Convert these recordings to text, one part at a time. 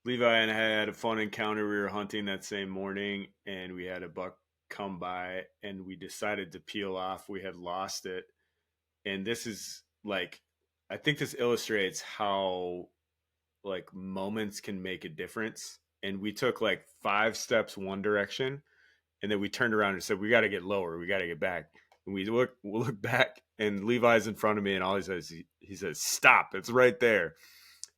Levi and I had a fun encounter. We were hunting that same morning, and we had a buck come by, and we decided to peel off. We had lost it, and this is like, I think this illustrates how like moments can make a difference. And we took like 5 steps one direction, and then we turned around and said, "We got to get lower. We got to get back." And we look back, and Levi's in front of me, and all he says, "Stop! It's right there."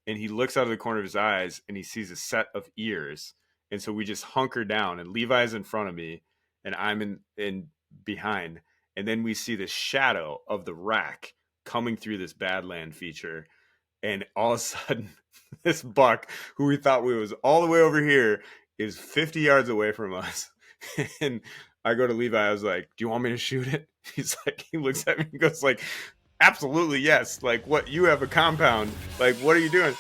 And he looks out of the corner of his eyes, and he sees a set of ears. And so we just hunker down, and Levi's in front of me, and I'm in behind. And then we see the shadow of the rack coming through this Badland feature, and all of a sudden, this buck, who we thought was all the way over here, is 50 yards away from us. And I go to Levi. I was like, "Do you want me to shoot it?" He's like, he looks at me and goes like, "Absolutely, yes. Like, what? You have a compound. Like, what are you doing?"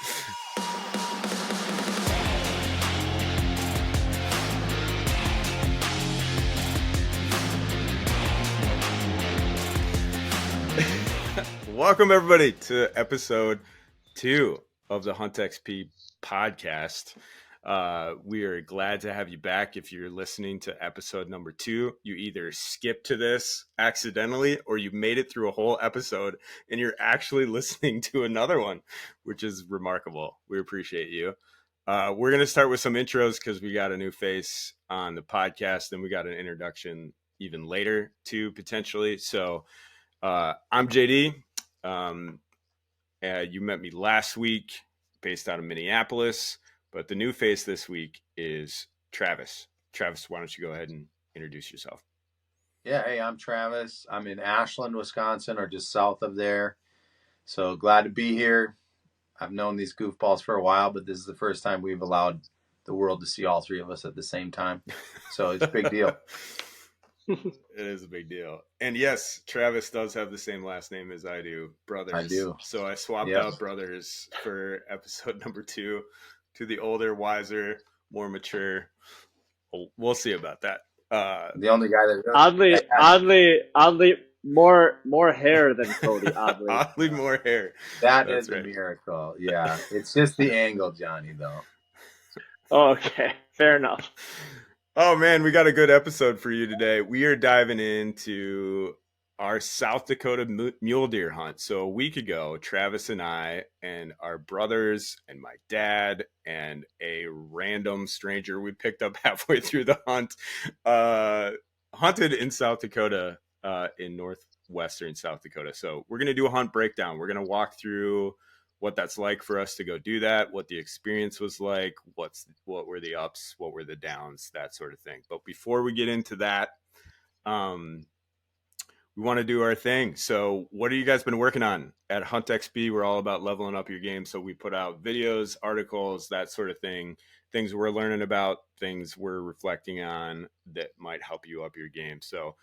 Welcome, everybody, to episode 2 of the HuntXP podcast. We are glad to have you back. If you're listening to episode number 2, you either skipped to this accidentally or you made it through a whole episode and you're actually listening to another one, which is remarkable. We appreciate you. We're going to start with some intros because we got a new face on the podcast and we got an introduction even later too, potentially. So I'm JD. You met me last week based out of Minneapolis, but the new face this week is Travis. Travis, why don't you go ahead and introduce yourself? Yeah, hey, I'm Travis. I'm in Ashland, Wisconsin, or just south of there. So glad to be here. I've known these goofballs for a while, but this is the first time we've allowed the world to see all three of us at the same time. So it's a big deal. It is a big deal. And yes, Travis does have the same last name as I do, brothers. I do. So I swapped out brothers for episode number 2 to the older, wiser, more mature. We'll see about that. The only guy that oddly more hair than Cody. Oddly more hair. That's is right. A miracle. Yeah, it's just the angle, Johnny. Though. Oh, okay, fair enough. Oh man, we got a good episode for you today. We are diving into our South Dakota mule deer hunt. So a week ago, Travis and I and our brothers and my dad and a random stranger we picked up halfway through the hunt hunted in South Dakota, in northwestern South Dakota. So we're going to do a hunt breakdown. We're going to walk through what that's like for us to go do that, what the experience was like, what were the ups, what were the downs, that sort of thing. But before we get into that, we want to do our thing. So what have you guys been working on at HuntXP? We're all about leveling up your game. So we put out videos, articles, that sort of thing, things we're learning about, things we're reflecting on that might help you up your game. So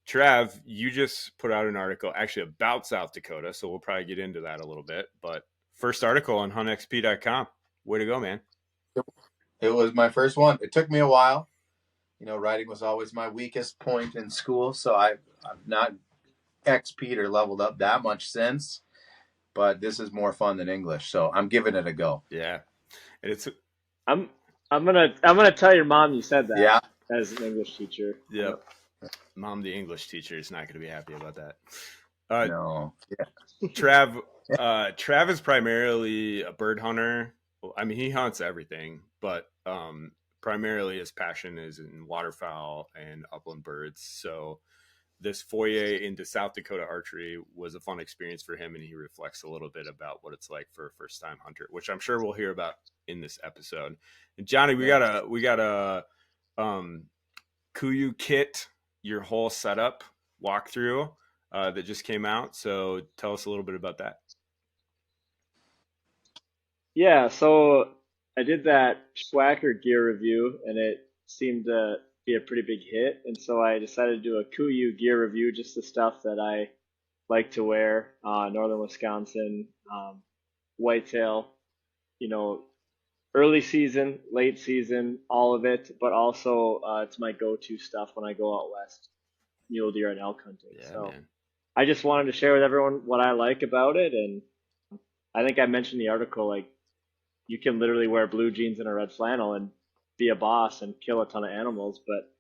Trav, you just put out an article actually about South Dakota. So we'll probably get into that a little bit, but first article on HuntXP.com. Way to go, man. It was my first one. It took me a while. You know, writing was always my weakest point in school, so I've not XP'd or leveled up that much since. But this is more fun than English, so I'm giving it a go. Yeah, and it's. I'm gonna tell your mom you said that. Yeah. As an English teacher. Yep. Mom, the English teacher, is not going to be happy about that. No. Yeah. Trav is primarily a bird hunter. I mean, he hunts everything, but primarily his passion is in waterfowl and upland birds. So this foray into South Dakota archery was a fun experience for him, and he reflects a little bit about what it's like for a first-time hunter, which I'm sure we'll hear about in this episode. And Johnny, we got a Kuyu kit, your whole setup walkthrough that just came out. So tell us a little bit about that. Yeah, so I did that Schwacker gear review, and it seemed to be a pretty big hit. And so I decided to do a Kuyu gear review, just the stuff that I like to wear, northern Wisconsin, whitetail, you know, early season, late season, all of it, but also it's my go-to stuff when I go out west, mule deer and elk hunting. Yeah, so man. I just wanted to share with everyone what I like about it, and I think I mentioned in the article, like, you can literally wear blue jeans and a red flannel and be a boss and kill a ton of animals. But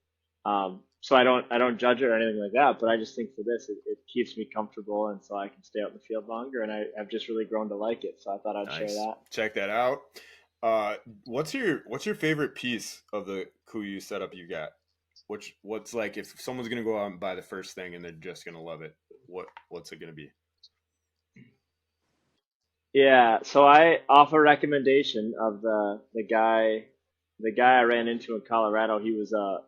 so I don't judge it or anything like that. But I just think for this, it keeps me comfortable, and so I can stay out in the field longer. And I've just really grown to like it. So I thought I'd share Nice. that. Check that out. What's your favorite piece of the KUIU setup you got? What's like if someone's gonna go out and buy the first thing and they're just gonna love it? What's it gonna be? Yeah, so I off a recommendation of the guy I ran into in Colorado. He was a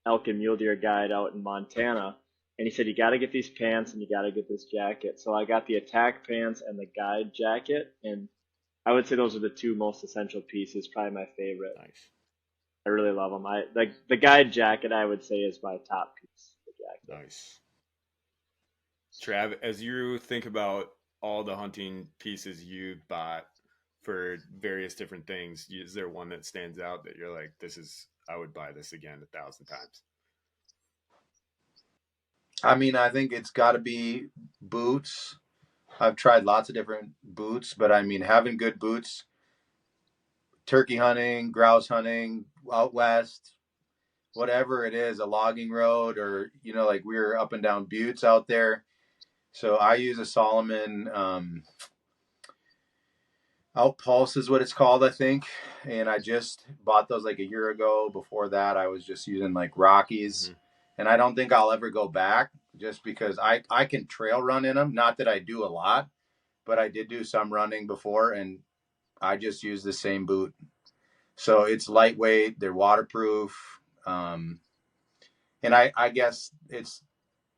elk and mule deer guide out in Montana, and he said you got to get these pants and you got to get this jacket. So I got the attack pants and the guide jacket, and I would say those are the two most essential pieces. Probably my favorite. Nice. I really love them. I like the guide jacket. I would say is my top piece. The jacket. Nice. Trav, as you think about all the hunting pieces you bought for various different things, is there one that stands out that you're like, I would buy this again 1,000 times? I mean, I think it's got to be boots. I've tried lots of different boots, but I mean, having good boots, turkey hunting, grouse hunting, out west, whatever it is, a logging road, or, like we were up and down buttes out there. So I use a Solomon Outpulse is what it's called, I think. And I just bought those like a year ago. Before that, I was just using like Rockies. Mm-hmm. And I don't think I'll ever go back just because I can trail run in them. Not that I do a lot, but I did do some running before, and I just use the same boot. So it's lightweight. They're waterproof. And I guess it's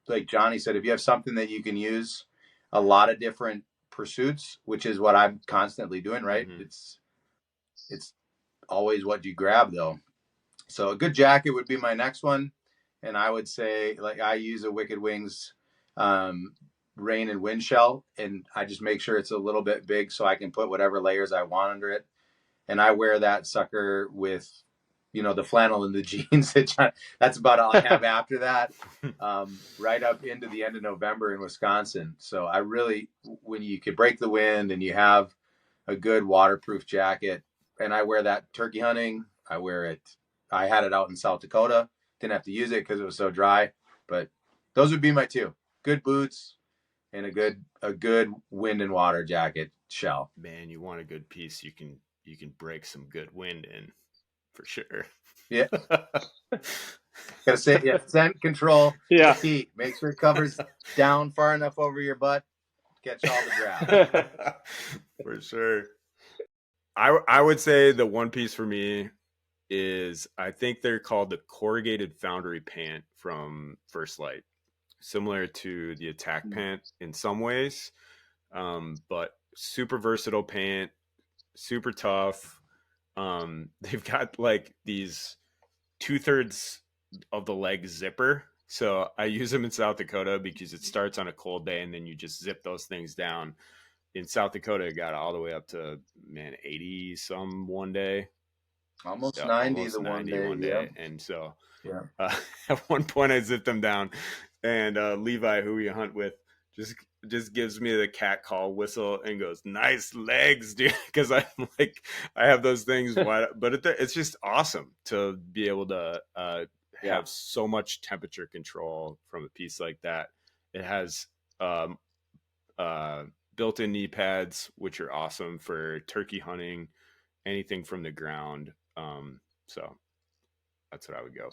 like Jonny said, if you have something that you can use a lot of different pursuits, which is what I'm constantly doing, right? Mm-hmm. It's always what you grab though. So a good jacket would be my next one. And I would say, like, I use a Wicked Wings rain and wind shell, and I just make sure it's a little bit big so I can put whatever layers I want under it. And I wear that sucker with, the flannel and the jeans. That's about all I have after that, right up into the end of November in Wisconsin. So I really, when you could break the wind and you have a good waterproof jacket, and I wear that turkey hunting, I had it out in South Dakota. Didn't have to use it because it was so dry, but those would be my two: good boots and a good wind and water jacket shell. Man, you want a good piece, you can break some good wind in for sure. Yeah. Gotta say, scent control. Yeah. Heat. Make sure it covers down far enough over your butt. Catch all the draft. For sure. I would say the one piece for me is, I think they're called the corrugated foundry pant from First Light, similar to the attack pant in some ways, but super versatile pant, super tough. They've got like these 2/3 of the leg zipper, so I use them in South Dakota because it starts on a cold day and then you just zip those things down. In South Dakota, it got all the way up to 80 some one day. Almost 90 almost the 90 one day. Yeah. And so at one point I zipped them down, and Levi, who we hunt with, just gives me the cat call whistle and goes, "Nice legs, dude," because I'm like, I have those things wide, but it's just awesome to be able to have so much temperature control from a piece like that. It has built-in knee pads, which are awesome for turkey hunting, anything from the ground. So that's what I would go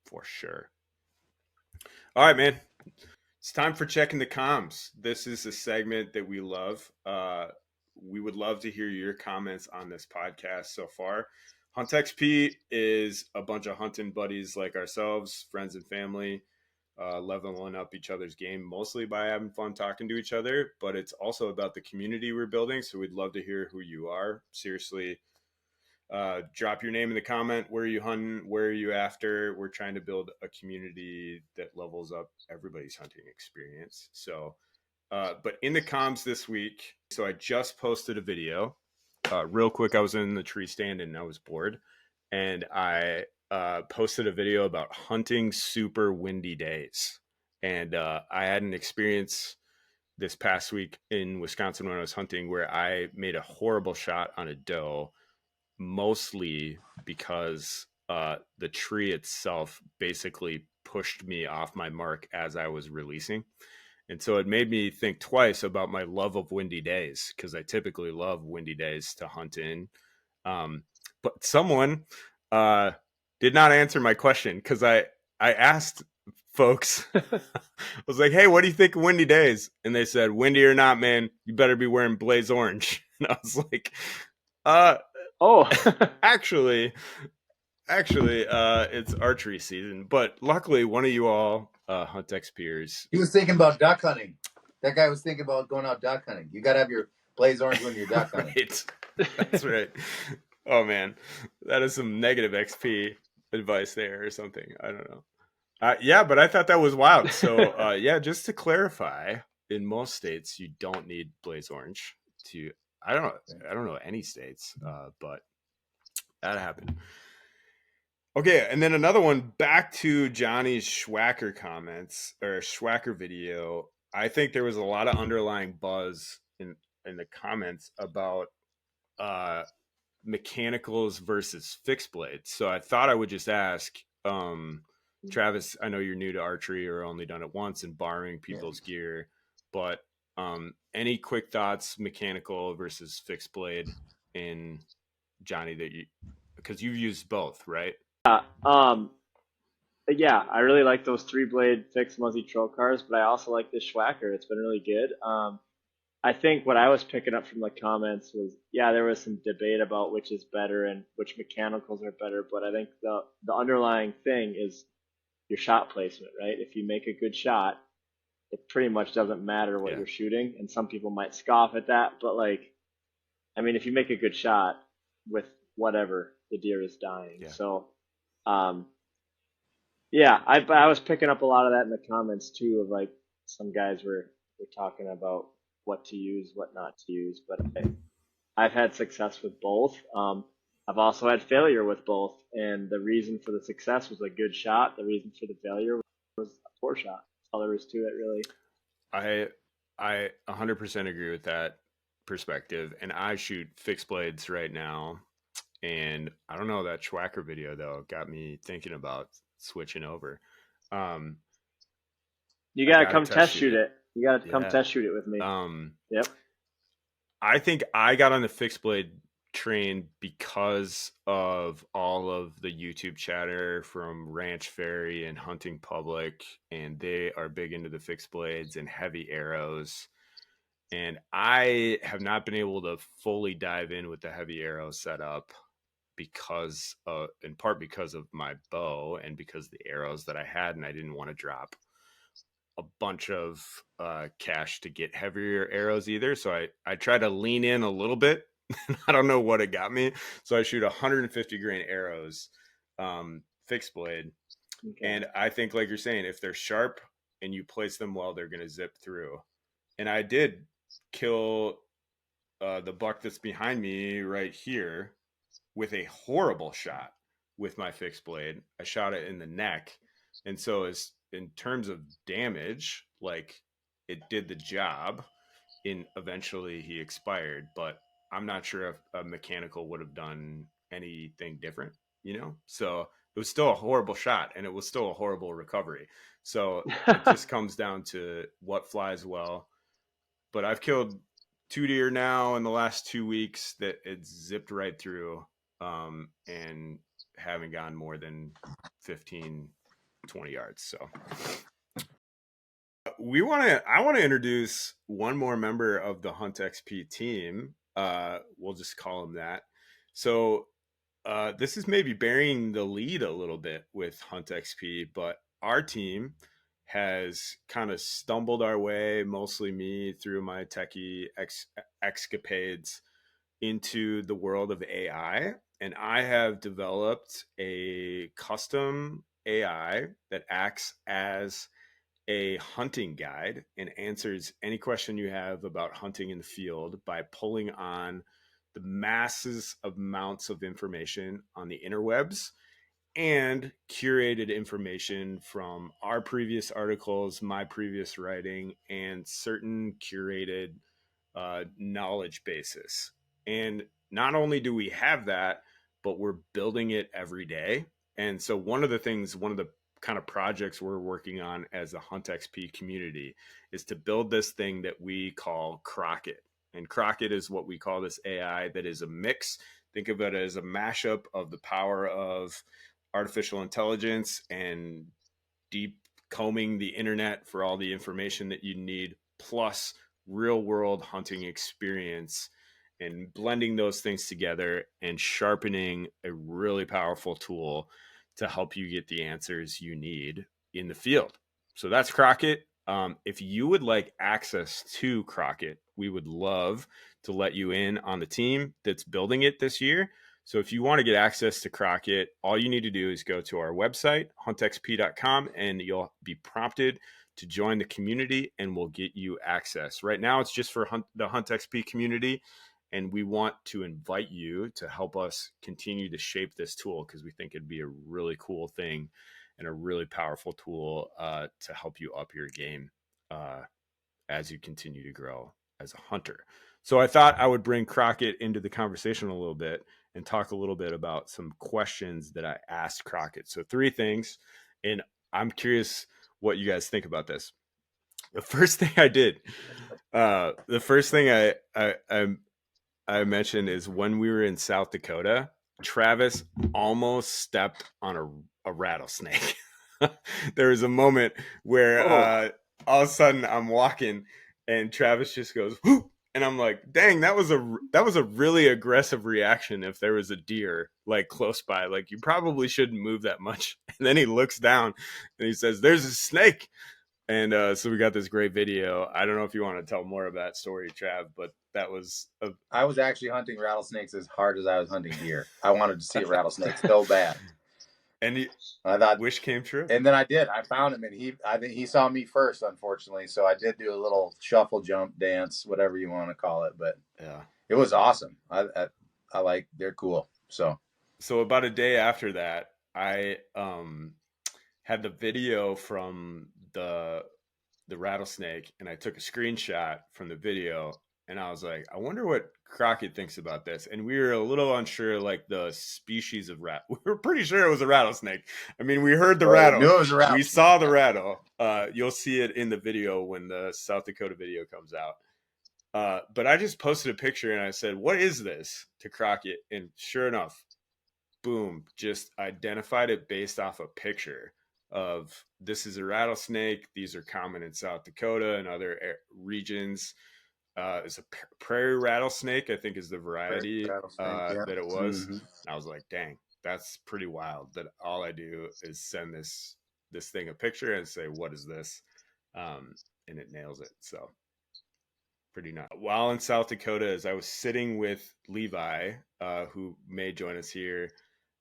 for sure. All right, man. It's time for checking the comms. This is a segment that we love. We would love to hear your comments on this podcast so far. HuntXP is a bunch of hunting buddies like ourselves, friends and family, leveling up each other's game, mostly by having fun talking to each other, but it's also about the community we're building. So we'd love to hear who you are. Seriously, drop your name in the comment. Where are you hunting? Where are you after? We're trying to build a community that levels up everybody's hunting experience. So, but in the comms this week, so I just posted a video. Real quick, I was in the tree stand and I was bored, and I posted a video about hunting super windy days. And I had an experience this past week in Wisconsin when I was hunting where I made a horrible shot on a doe, mostly because the tree itself basically pushed me off my mark as I was releasing. And so it made me think twice about my love of windy days, because I typically love windy days to hunt in. But someone did not answer my question, because I asked folks, I was like, hey, what do you think of windy days? And they said, windy or not, man, you better be wearing blaze orange. And I was like, Oh, actually, it's archery season. But luckily, one of you all HuntX peers. He was thinking about duck hunting. That guy was thinking about going out duck hunting. You got to have your blaze orange when you're duck hunting. Right. That's right. Oh, man. That is some negative XP advice there or something. I don't know. Yeah, but I thought that was wild. So, yeah, just to clarify, in most states, you don't need blaze orange to. I don't know any states, but that happened. Okay, and then another one, back to Jonny's Schwacker comments or Schwacker video. I think there was a lot of underlying buzz in the comments about mechanicals versus fixed blades. So I thought I would just ask, Travis, I know you're new to archery or only done it once and borrowing people's gear, but any quick thoughts, mechanical versus fixed blade, in Jonny, that you, because you've used both, right? yeah, I really like those 3-blade fixed Muzzy troll cars, but I also like this Schwacker. It's been really good. I think what I was picking up from the comments was, yeah, there was some debate about which is better and which mechanicals are better, but I think the underlying thing is your shot placement, right? If you make a good shot, it pretty much doesn't matter what you're shooting, and some people might scoff at that, but like, I mean, if you make a good shot with whatever, the deer is dying. Yeah. So, yeah, I was picking up a lot of that in the comments too, of like some guys were talking about what to use, what not to use, but I've had success with both. I've also had failure with both, and the reason for the success was a good shot. The reason for the failure was a poor shot. That's all there was to it, really. I 100% agree with that perspective, and I shoot fixed blades right now, and I don't know, that Schwacker video though got me thinking about switching over. You gotta come test shoot it. You gotta come test shoot it with me. Yep. I think I got on the fixed blade train because of all of the YouTube chatter from Ranch Fairy and Hunting Public, and they are big into the fixed blades and heavy arrows. And I have not been able to fully dive in with the heavy arrow setup because in part because of my bow and because of the arrows that I had, and I didn't want to drop a bunch of cash to get heavier arrows either. So I tried to lean in a little bit. I don't know what it got me. So I shoot 150 grain arrows, fixed blade. Okay. And I think, like you're saying, if they're sharp and you place them well, they're going to zip through. And I did kill the buck that's behind me right here with a horrible shot with my fixed blade. I shot it in the neck. And so as in terms of damage, like, it did the job. Eventually he expired, but I'm not sure if a mechanical would have done anything different, So it was still a horrible shot, and it was still a horrible recovery. So it just comes down to what flies well. But I've killed 2 deer now in the last 2 weeks that it zipped right through, and haven't gone more than 15, 20 yards. So I want to introduce one more member of the HuntXP team. We'll just call him that. So this is maybe burying the lead a little bit with HuntXP, but our team has kind of stumbled our way, mostly me, through my techie escapades into the world of AI. And I have developed a custom AI that acts as a hunting guide and answers any question you have about hunting in the field by pulling on the masses of amounts of information on the interwebs and curated information from our previous articles, my previous writing, and certain curated knowledge basis. And not only do we have that, but we're building it every day. And so one of the kind of projects we're working on as a HuntXP community is to build this thing that we call Crockett. And Crockett is what we call this AI that is a mix. Think of it as a mashup of the power of artificial intelligence and deep combing the internet for all the information that you need, plus real world hunting experience, and blending those things together and sharpening a really powerful tool to help you get the answers you need in the field. So that's Crockett. If you would like access to Crockett, we would love to let you in on the team that's building it this year. So if you want to get access to Crockett, all you need to do is go to our website, huntxp.com, and you'll be prompted to join the community, and we'll get you access. Right now, it's just for the HuntXP community, and we want to invite you to help us continue to shape this tool because we think it'd be a really cool thing and a really powerful tool to help you up your game as you continue to grow as a hunter. So I thought I would bring Crockett into the conversation a little bit and talk a little bit about some questions that I asked Crockett. So 3 things, and I'm curious what you guys think about this. The first thing I did, the first thing I mentioned is when we were in South Dakota, Travis almost stepped on a rattlesnake. There was a moment where all of a sudden I'm walking and Travis just goes, whoop! And I'm like, dang, that was a really aggressive reaction. If there was a deer like close by, like you probably shouldn't move that much. And then he looks down and he says, there's a snake. And so we got this great video. I don't know if you want to tell more of that story, Trav, but that was I was actually hunting rattlesnakes as hard as I was hunting deer. I wanted to see a rattlesnake so bad. And I thought wish came true. And then I did. I found him, and I think he saw me first, unfortunately. So I did do a little shuffle jump dance, whatever you want to call it. But yeah, it was awesome. I like, they're cool. So about a day after that, I had the video from the rattlesnake, and I took a screenshot from the video, and I was like, I wonder what Crockett thinks about this. And we were a little unsure, like the species of rat. We were pretty sure it was a rattlesnake. I mean, we heard the rattle. Knew it was a rattlesnake. We saw the rattle. You'll see it in the video when the South Dakota video comes out. But I just posted a picture and I said, what is this, to Crockett? And sure enough, boom, just identified it based off a picture of, this is a rattlesnake. These are common in South Dakota and other regions. It's a prairie rattlesnake, I think, is the variety that it was. Mm-hmm. I was like, dang, that's pretty wild that all I do is send this thing a picture and say, what is this? And it nails it. So pretty nuts. While in South Dakota, as I was sitting with Levi, who may join us here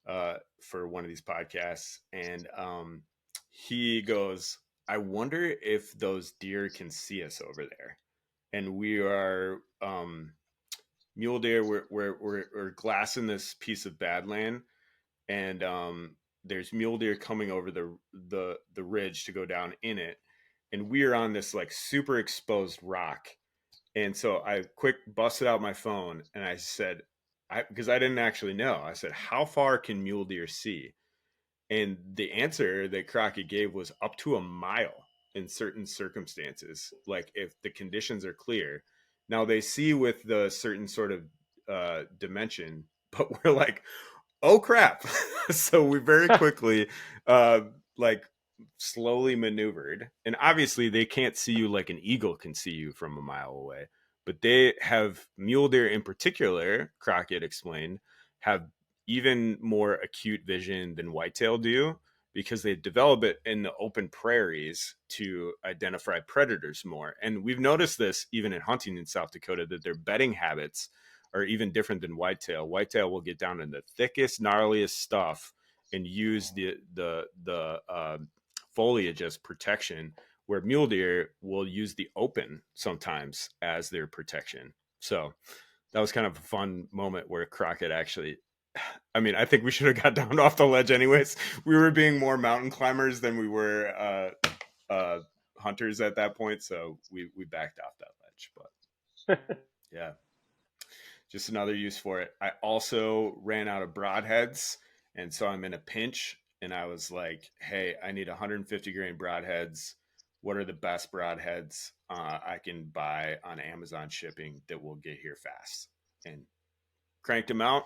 for one of these podcasts, and he goes, I wonder if those deer can see us over there. And we are mule deer. We're glassing this piece of badland, and there's mule deer coming over the ridge to go down in it, and we are on this like super exposed rock. And so I quick busted out my phone and I said, because I didn't actually know. I said, how far can mule deer see? And the answer that Crockett gave was up to a mile in certain circumstances, like if the conditions are clear. Now they see with the certain sort of dimension, but we're like, oh crap. So we very quickly like slowly maneuvered, and obviously they can't see you like an eagle can see you from a mile away, but they have, mule deer in particular, Crockett explained, have even more acute vision than whitetail do, because they develop it in the open prairies to identify predators more. And we've noticed this even in hunting in South Dakota, that their bedding habits are even different than whitetail. Whitetail will get down in the thickest, gnarliest stuff and use the foliage as protection, where mule deer will use the open sometimes as their protection. So that was kind of a fun moment where Crockett actually, I mean, I think we should have got down off the ledge anyways. We were being more mountain climbers than we were hunters at that point, so we backed off that ledge. But yeah, just another use for it. I also ran out of broadheads, and so I'm in a pinch, and I was like, hey, I need 150 grain broadheads. What are the best broadheads I can buy on Amazon shipping that will get here fast? And cranked them out.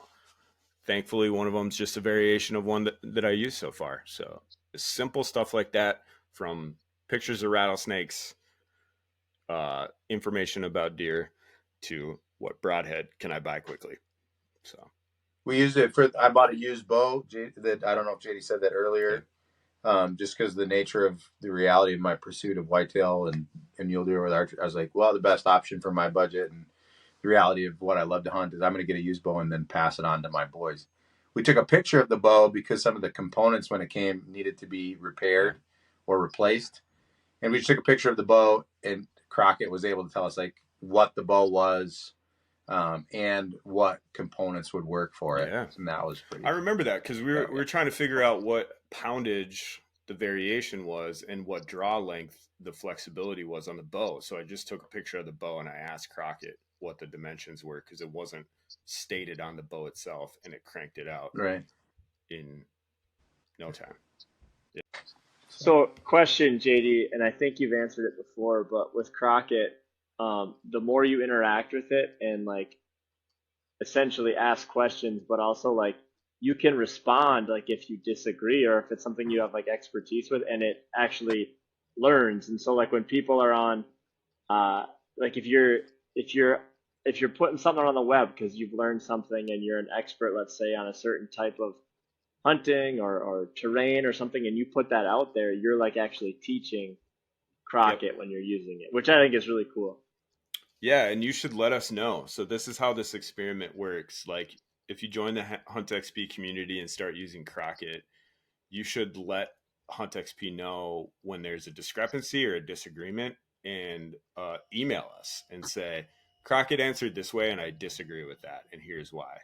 Thankfully, one of them's just a variation of one that I use so far. So simple stuff like that, from pictures of rattlesnakes, information about deer, to what broadhead can I buy quickly. So we used it for. I bought a used bow. That I don't know if JD said that earlier. Just because of the nature of the reality of my pursuit of whitetail and mule deer with archery, I was like, well, the best option for my budget and the reality of what I love to hunt is I'm going to get a used bow and then pass it on to my boys. We took a picture of the bow because some of the components when it came needed to be repaired or replaced. And we just took a picture of the bow, and Crockett was able to tell us like what the bow was and what components would work for it. Yeah. And that was pretty. I remember that because we were trying to figure out what poundage the variation was and what draw length the flexibility was on the bow. So I just took a picture of the bow and I asked Crockett what the dimensions were because it wasn't stated on the bow itself, and it cranked it out in no time. Yeah. So question, JD, and I think you've answered it before, but with Crockett, the more you interact with it and like essentially ask questions, but also like you can respond like if you disagree or if it's something you have like expertise with, and it actually learns. And so like when people are on, like if you're putting something on the web because you've learned something and you're an expert, let's say on a certain type of hunting or terrain or something, and you put that out there, you're like actually teaching Crockett when you're using it, which I think is really cool. Yeah, and you should let us know. So this is how this experiment works. Like if you join the HuntXP community and start using Crockett, you should let HuntXP know when there's a discrepancy or a disagreement, and email us and say, Crockett answered this way and I disagree with that, and here's why.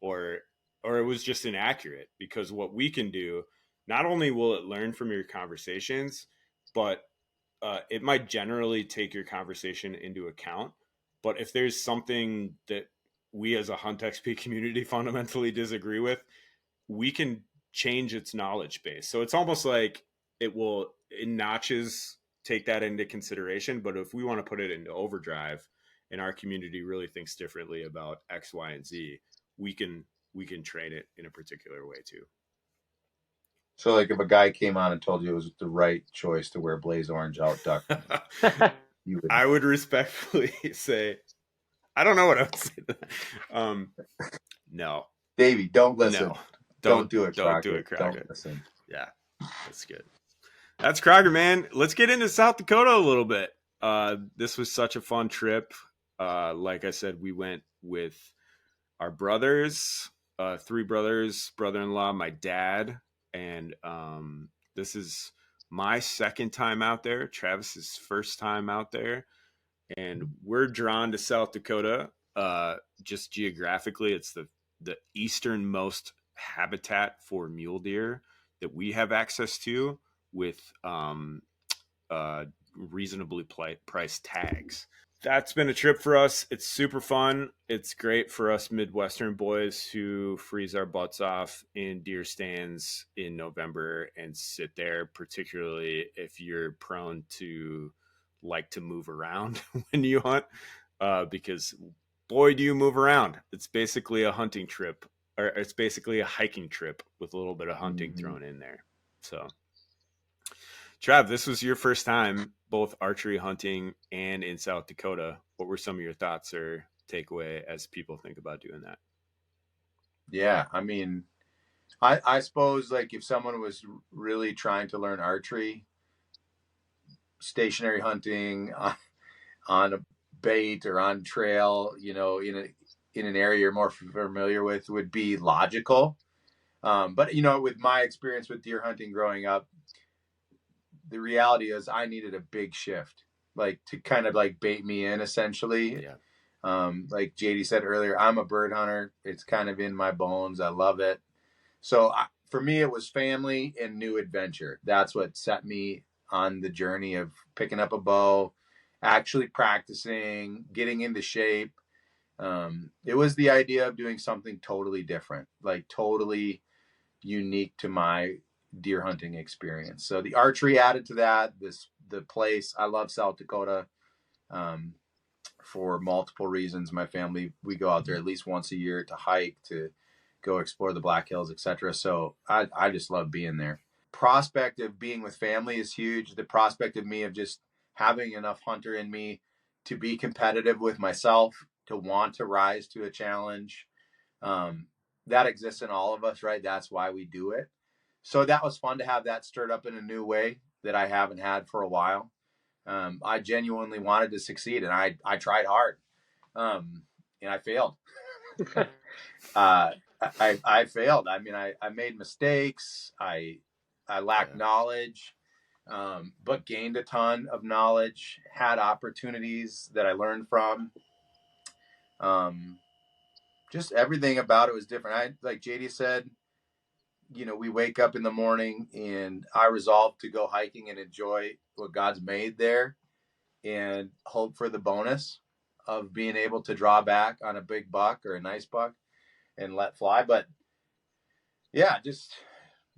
Or it was just inaccurate, because what we can do, not only will it learn from your conversations, but it might generally take your conversation into account. But if there's something that we as a HuntXP community fundamentally disagree with, we can change its knowledge base. So it's almost like it notches take that into consideration. But if we want to put it into overdrive and our community really thinks differently about X, Y, and Z, we can train it in a particular way too. So like if a guy came on and told you it was the right choice to wear blaze orange out duck, I would respectfully say, I don't know what I would say to that. No. Davey, don't listen. No. Don't do it, Crockett. Don't do it, Crockett. Don't listen. Yeah, that's good. That's Crockett, man. Let's get into South Dakota a little bit. This was such a fun trip. Like I said, we went with our brothers, 3 brothers, brother-in-law, my dad, and this is my second time out there, Travis's first time out there, and we're drawn to South Dakota. Just geographically, it's the easternmost habitat for mule deer that we have access to, with reasonably priced tags. That's been a trip for us. It's super fun. It's great for us Midwestern boys who freeze our butts off in deer stands in November and sit there, particularly if you're prone to like to move around when you hunt, because boy, do you move around. It's basically a hunting trip, or it's basically a hiking trip with a little bit of hunting thrown in there. So Trav, this was your first time both archery hunting and in South Dakota. What were some of your thoughts or takeaway as people think about doing that? Yeah, I mean, I suppose like if someone was really trying to learn archery, stationary hunting on a bait or on trail, you know, in an area you're more familiar with would be logical. But you know, with my experience with deer hunting growing up, the reality is I needed a big shift, like to kind of like bait me in essentially. Yeah. Like JD said earlier, I'm a bird hunter. It's kind of in my bones. I love it. So for me, it was family and new adventure. That's what set me on the journey of picking up a bow, actually practicing, getting into shape. It was the idea of doing something totally different, like totally unique to my deer hunting experience. So the archery added to that. The place, I love South Dakota for multiple reasons. My family, we go out there at least once a year to hike, to go explore the Black Hills, etc. So I just love being there. Prospect of being with family is huge. The prospect of me of just having enough hunter in me to be competitive with myself, to want to rise to a challenge, that exists in all of us, right? That's why we do it. So that was fun to have that stirred up in a new way that I haven't had for a while. I genuinely wanted to succeed, and I tried hard, and I failed. I failed. I mean, I made mistakes. I lacked knowledge, but gained a ton of knowledge, had opportunities that I learned from. Just everything about it was different. Like JD said, we wake up in the morning and I resolve to go hiking and enjoy what God's made there and hope for the bonus of being able to draw back on a big buck or a nice buck and let fly. But yeah, just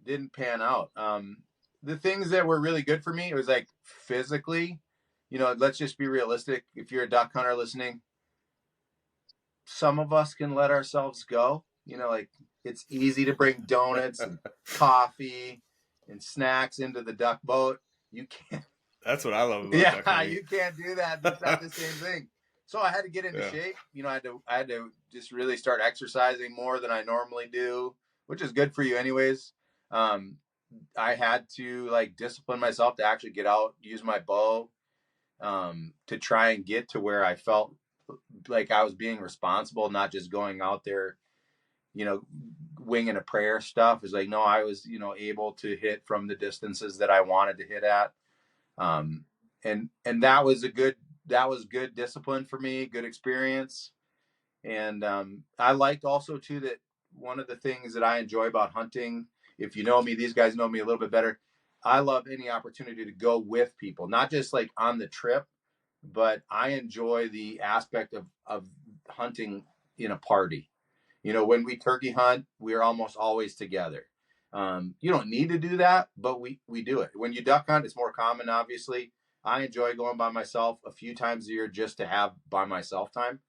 didn't pan out. The things that were really good for me, it was like physically, let's just be realistic. If you're a duck hunter listening, some of us can let ourselves go, like it's easy to bring donuts and coffee and snacks into the duck boat. You can't. That's what I love about duck hunting. You can't do that. It's not the same thing. So I had to get into shape. I had to just really start exercising more than I normally do, which is good for you anyways. I had to discipline myself to actually get out, use my bow, to try and get to where I felt like I was being responsible, not just going out there, winging a prayer stuff. It's like, no, I was, able to hit from the distances that I wanted to hit at. And that was good discipline for me, good experience. And I liked also too that one of the things that I enjoy about hunting, if you know me, these guys know me a little bit better. I love any opportunity to go with people, not just like on the trip, but I enjoy the aspect of hunting in a party. When we turkey hunt, we're almost always together. You don't need to do that, but we do it. When you duck hunt, it's more common, obviously. I enjoy going by myself a few times a year just to have by myself time,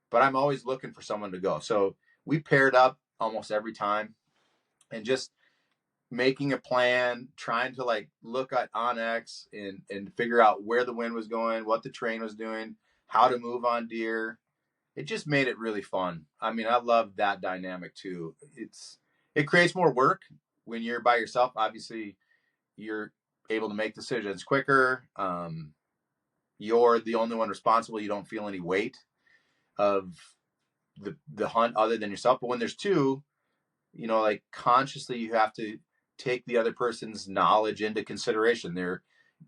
but I'm always looking for someone to go. So we paired up almost every time and just making a plan, trying to look at onX and figure out where the wind was going, what the terrain was doing, how to move on deer. It just made it really fun. I mean, I love that dynamic too. It creates more work when you're by yourself. Obviously, you're able to make decisions quicker. You're the only one responsible. You don't feel any weight of the hunt other than yourself. But when there's two, consciously you have to take the other person's knowledge into consideration.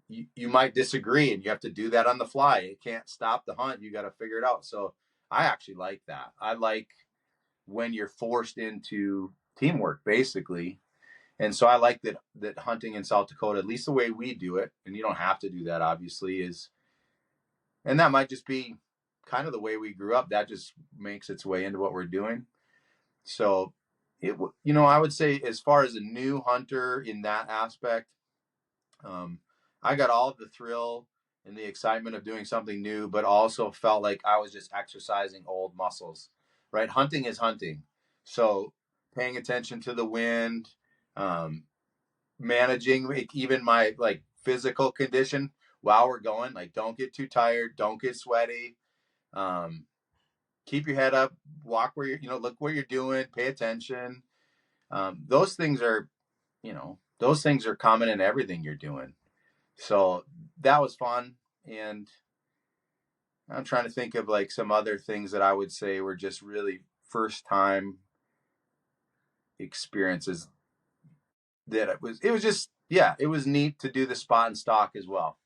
You might disagree and you have to do that on the fly. It can't stop the hunt. You got to figure it out. So I actually like that. I like when you're forced into teamwork, basically. And so I like that hunting in South Dakota, at least the way we do it, and you don't have to do that, obviously, and that might just be kind of the way we grew up. That just makes its way into what we're doing. So I would say as far as a new hunter in that aspect, I got all of the thrill and the excitement of doing something new, but also felt like I was just exercising old muscles, right? Hunting is hunting. So paying attention to the wind, managing even my physical condition while we're going, don't get too tired, don't get sweaty, keep your head up, walk where look where you're doing, pay attention. Those things are common in everything you're doing. So that was fun. And I'm trying to think of some other things that I would say were just really first time experiences that it was just, it was neat to do the spot and stalk as well.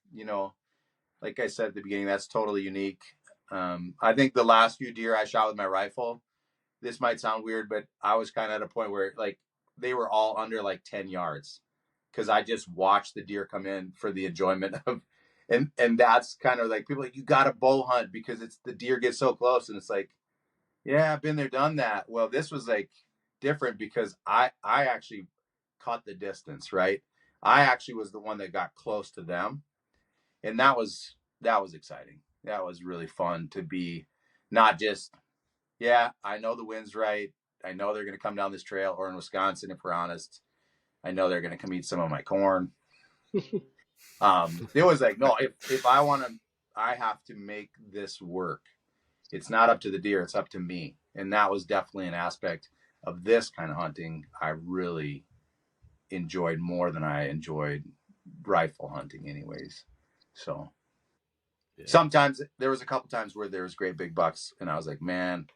Like I said at the beginning, that's totally unique. I think the last few deer I shot with my rifle, this might sound weird, but I was kind of at a point where they were all under like 10 yards because I just watched the deer come in for the enjoyment of, and that's kind of like people like, you got to bow hunt because it's the deer get so close, and it's like, yeah, I've been there, done that. Well, this was like different because I actually caught the distance, right? I actually was the one that got close to them, and that was exciting. That was really fun to be not just, yeah, I know the wind's right. I know they're going to come down this trail, or in Wisconsin, if we're honest, I know they're going to come eat some of my corn. It was like, no, if I want to, I have to make this work. It's not up to the deer, it's up to me. And that was definitely an aspect of this kind of hunting I really enjoyed more than I enjoyed rifle hunting anyways. So sometimes there was a couple times where there was great big bucks, and I was like, man,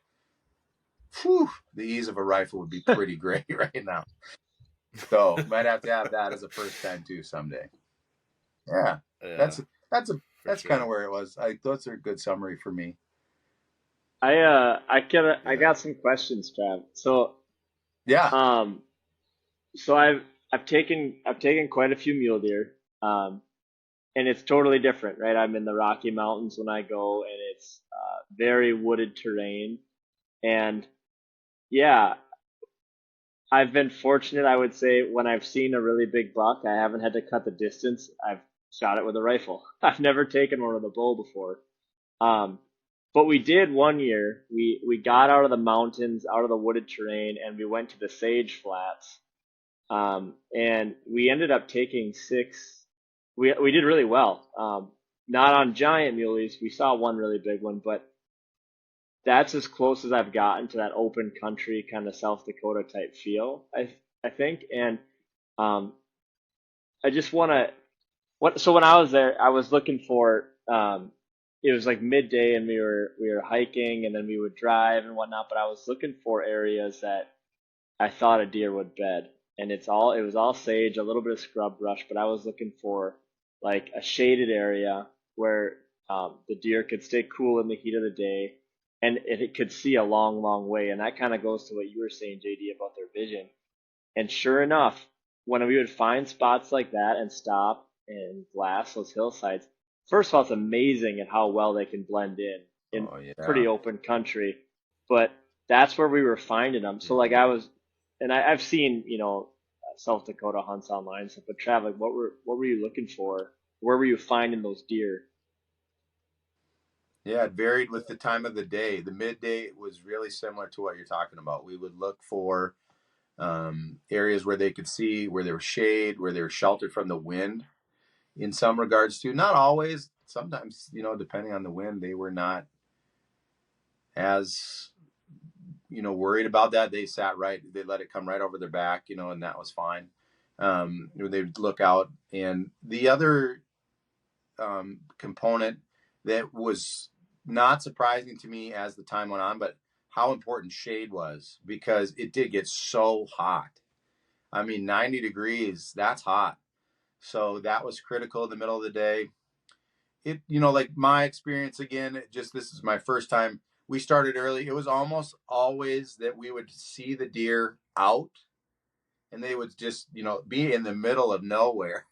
whew, the ease of a rifle would be pretty great right now. So might have to have that as a first time too someday. Yeah. That's kind of where it was. That's a good summary for me. I got some questions, Trav. So Yeah. So I've taken quite a few mule deer, and it's totally different, right? I'm in the Rocky Mountains when I go, and it's very wooded terrain, and yeah, I've been fortunate, I would say, when I've seen a really big buck, I haven't had to cut the distance. I've shot it with a rifle. I've never taken one with a bow before. Um, but we did one year. We got out of the mountains, out of the wooded terrain, and we went to the sage flats. And we ended up taking six. We did really well. Not on giant muleys. We saw one really big one, but that's as close as I've gotten to that open country kind of South Dakota type feel. I think, and um, I just want to. So when I was there, I was looking for. It was like midday, and we were hiking, and then we would drive and whatnot. But I was looking for areas that I thought a deer would bed, and it was all sage, a little bit of scrub brush, but I was looking for like a shaded area where the deer could stay cool in the heat of the day, and it could see a long, long way. And that kind of goes to what you were saying, JD, about their vision. And sure enough, when we would find spots like that and stop and glass those hillsides, first of all, it's amazing at how well they can blend in pretty open country. But that's where we were finding them. So like I've seen South Dakota hunts online and stuff. But Trav, like, what were you looking for? Where were you finding those deer? Yeah, it varied with the time of the day. The midday was really similar to what you're talking about. We would look for areas where they could see, where there was shade, where they were sheltered from the wind in some regards too. Not always. Sometimes, depending on the wind, they were not as, worried about that. They sat right. They let it come right over their back, and that was fine. They'd look out. And the other component that was not surprising to me as the time went on, but how important shade was, because it did get so hot. I mean, 90 degrees, that's hot. So that was critical in the middle of the day. It, like my experience again, this is my first time. We started early. It was almost always that we would see the deer out, and they would just, be in the middle of nowhere.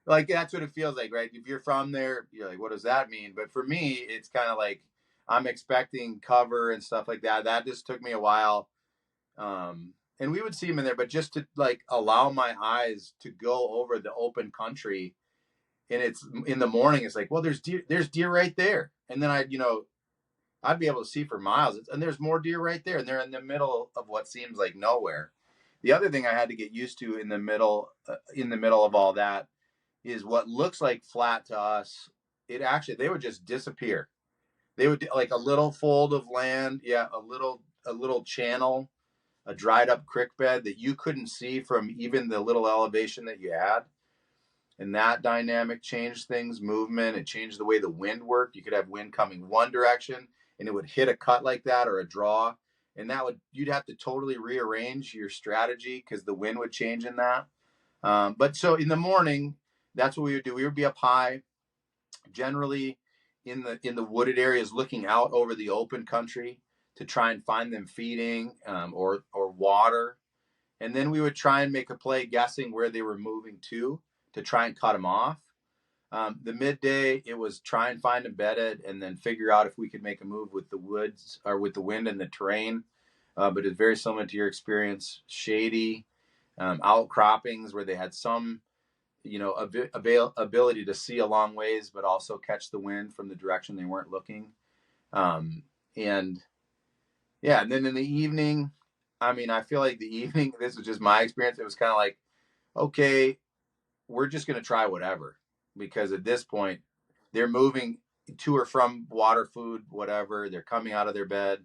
Like, that's what it feels like, right? If you're from there, you're like, what does that mean? But for me, it's kind of like I'm expecting cover and stuff like that. That just took me a while. And we would see them in there, but just to like allow my eyes to go over the open country. And it's in the morning, it's like, well, there's deer right there. And then I'd be able to see for miles, and there's more deer right there. And they're in the middle of what seems like nowhere. The other thing I had to get used to in the middle of all that is what looks like flat to us. They would just disappear. They would like a little fold of land. Yeah. A little channel, a dried up creek bed that you couldn't see from even the little elevation that you had. And that dynamic changed things, movement. It changed the way the wind worked. You could have wind coming one direction and it would hit a cut like that or a draw. And you'd have to totally rearrange your strategy because the wind would change in that. But so in the morning, that's what we would do. We would be up high, generally in the wooded areas, looking out over the open country to try and find them feeding or water. And then we would try and make a play guessing where they were moving to try and cut them off. The midday, it was try and find them bedded and then figure out if we could make a move with the woods or with the wind and the terrain. But it's very similar to your experience, shady, outcroppings where they had some, ability to see a long ways, but also catch the wind from the direction they weren't looking. And then in the evening, I feel like the evening, this was just my experience. It was kind of like, okay, we're just going to try whatever, because at this point they're moving to or from water, food, whatever. They're coming out of their bed.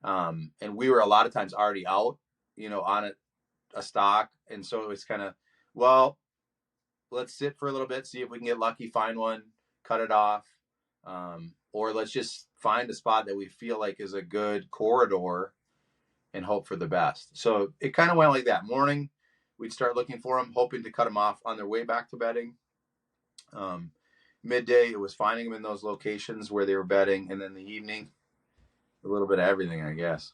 And we were a lot of times already out, on a stock. And so it was kind of, well, let's sit for a little bit, see if we can get lucky, find one, cut it off. Or let's just find a spot that we feel like is a good corridor and hope for the best. So it kind of went like that. Morning, we'd start looking for them, hoping to cut them off on their way back to bedding. Midday, it was finding them in those locations where they were bedding. And then the evening, a little bit of everything, I guess.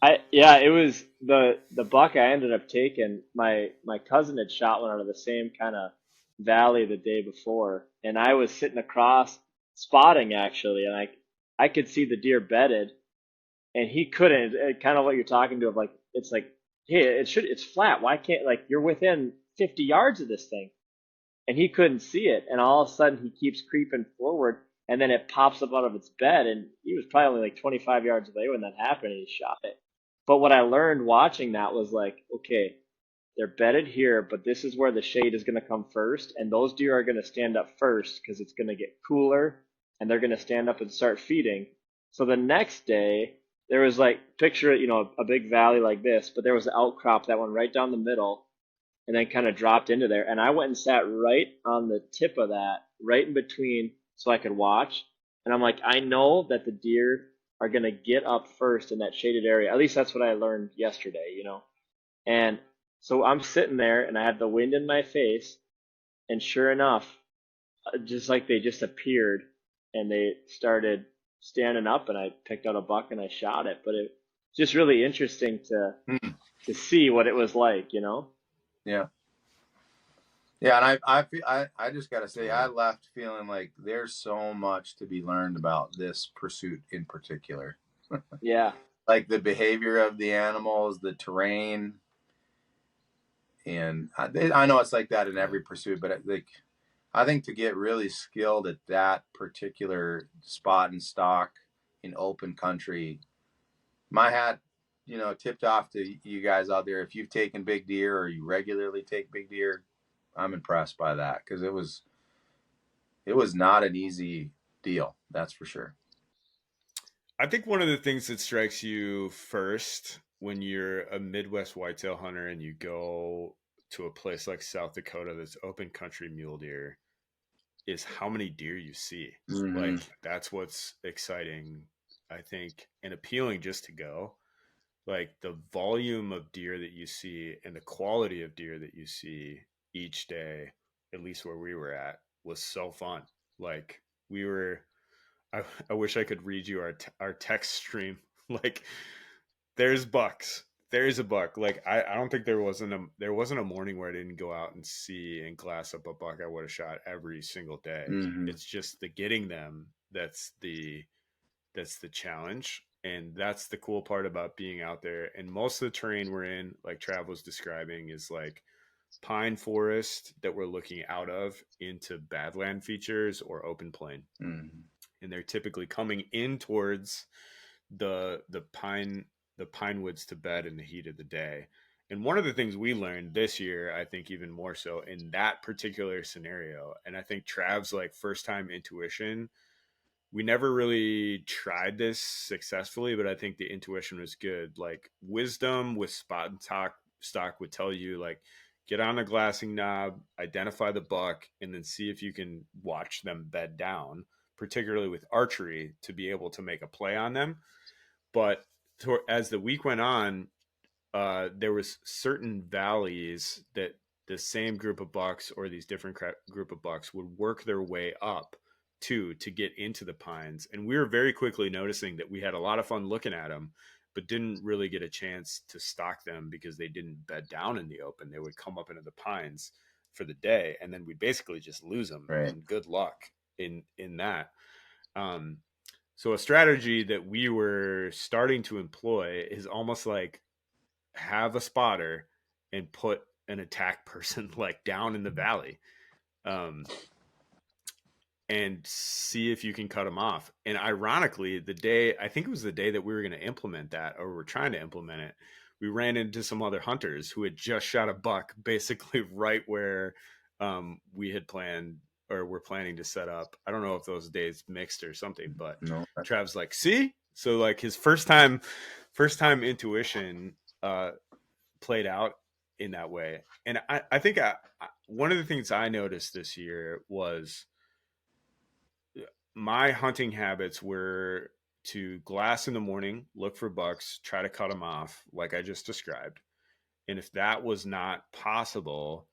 It was the buck I ended up taking. My cousin had shot one out of the same kind of valley the day before, and I was sitting across spotting actually, and I could see the deer bedded, and he couldn't. Kind of what you're talking to, of like, it's like, hey, it's flat. Why can't, like, you're within 50 yards of this thing, and he couldn't see it, and all of a sudden he keeps creeping forward, and then it pops up out of its bed, and he was probably only like 25 yards away when that happened, and he shot it. But what I learned watching that was like, okay, they're bedded here, but this is where the shade is going to come first, and those deer are going to stand up first because it's going to get cooler, and they're going to stand up and start feeding. So the next day, there was like, picture it, a big valley like this, but there was an outcrop that went right down the middle and then kind of dropped into there. And I went and sat right on the tip of that, right in between, so I could watch. And I'm like, I know that the deer are going to get up first in that shaded area. At least that's what I learned yesterday, And so I'm sitting there and I had the wind in my face, and sure enough, just like they just appeared and they started standing up, and I picked out a buck and I shot it. But it's just really interesting to see what it was like, Yeah. Yeah, and I just got to say, I left feeling like there's so much to be learned about this pursuit in particular. Yeah. Like the behavior of the animals, the terrain, and I know it's like that in every pursuit, but I think to get really skilled at that particular spot and stalk in open country, my hat, tipped off to you guys out there. If you've taken big deer or you regularly take big deer, I'm impressed by that, because it was not an easy deal. That's for sure. I think one of the things that strikes you first when you're a Midwest whitetail hunter and you go to a place like South Dakota that's open country mule deer is how many deer you see. Mm-hmm. Like, that's what's exciting, I think, and appealing just to go. Like, the volume of deer that you see and the quality of deer that you see each day, at least where we were at, was so fun. Like, I wish I could read you our text stream. Like, there's bucks. There's a buck. Like, I don't think there wasn't a morning where I didn't go out and see and glass up a buck I would have shot every single day. Mm-hmm. It's just the getting them that's the challenge. And that's the cool part about being out there. And most of the terrain we're in, like Trav was describing, is like pine forest that we're looking out of into Badland features or open plain. Mm-hmm. And they're typically coming in towards the pine woods to bed in the heat of the day. And one of the things we learned this year, I think even more so in that particular scenario, and I think Trav's like first time intuition, we never really tried this successfully, but I think the intuition was good. Like, wisdom with spot-and-stalk would tell you, like, get on a glassing knob, identify the buck, and then see if you can watch them bed down, particularly with archery, to be able to make a play on them. But as the week went on, there was certain valleys that the same group of bucks or these different group of bucks would work their way up to get into the pines. And we were very quickly noticing that we had a lot of fun looking at them, but didn't really get a chance to stalk them because they didn't bed down in the open. They would come up into the pines for the day, and then we'd basically just lose them. Right. And good luck in that. So a strategy that we were starting to employ is almost like have a spotter and put an attack person like down in the valley, and see if you can cut them off. And ironically, I think it was the day that we were going to implement that, or we're trying to implement it, we ran into some other hunters who had just shot a buck basically right where we had planned or were planning to set up. I don't know if those days mixed or something, but No. Trav's like, see? So like his first time intuition played out in that way. And I think one of the things I noticed this year was my hunting habits were to glass in the morning, look for bucks, try to cut them off like I just described. And if that was not possible,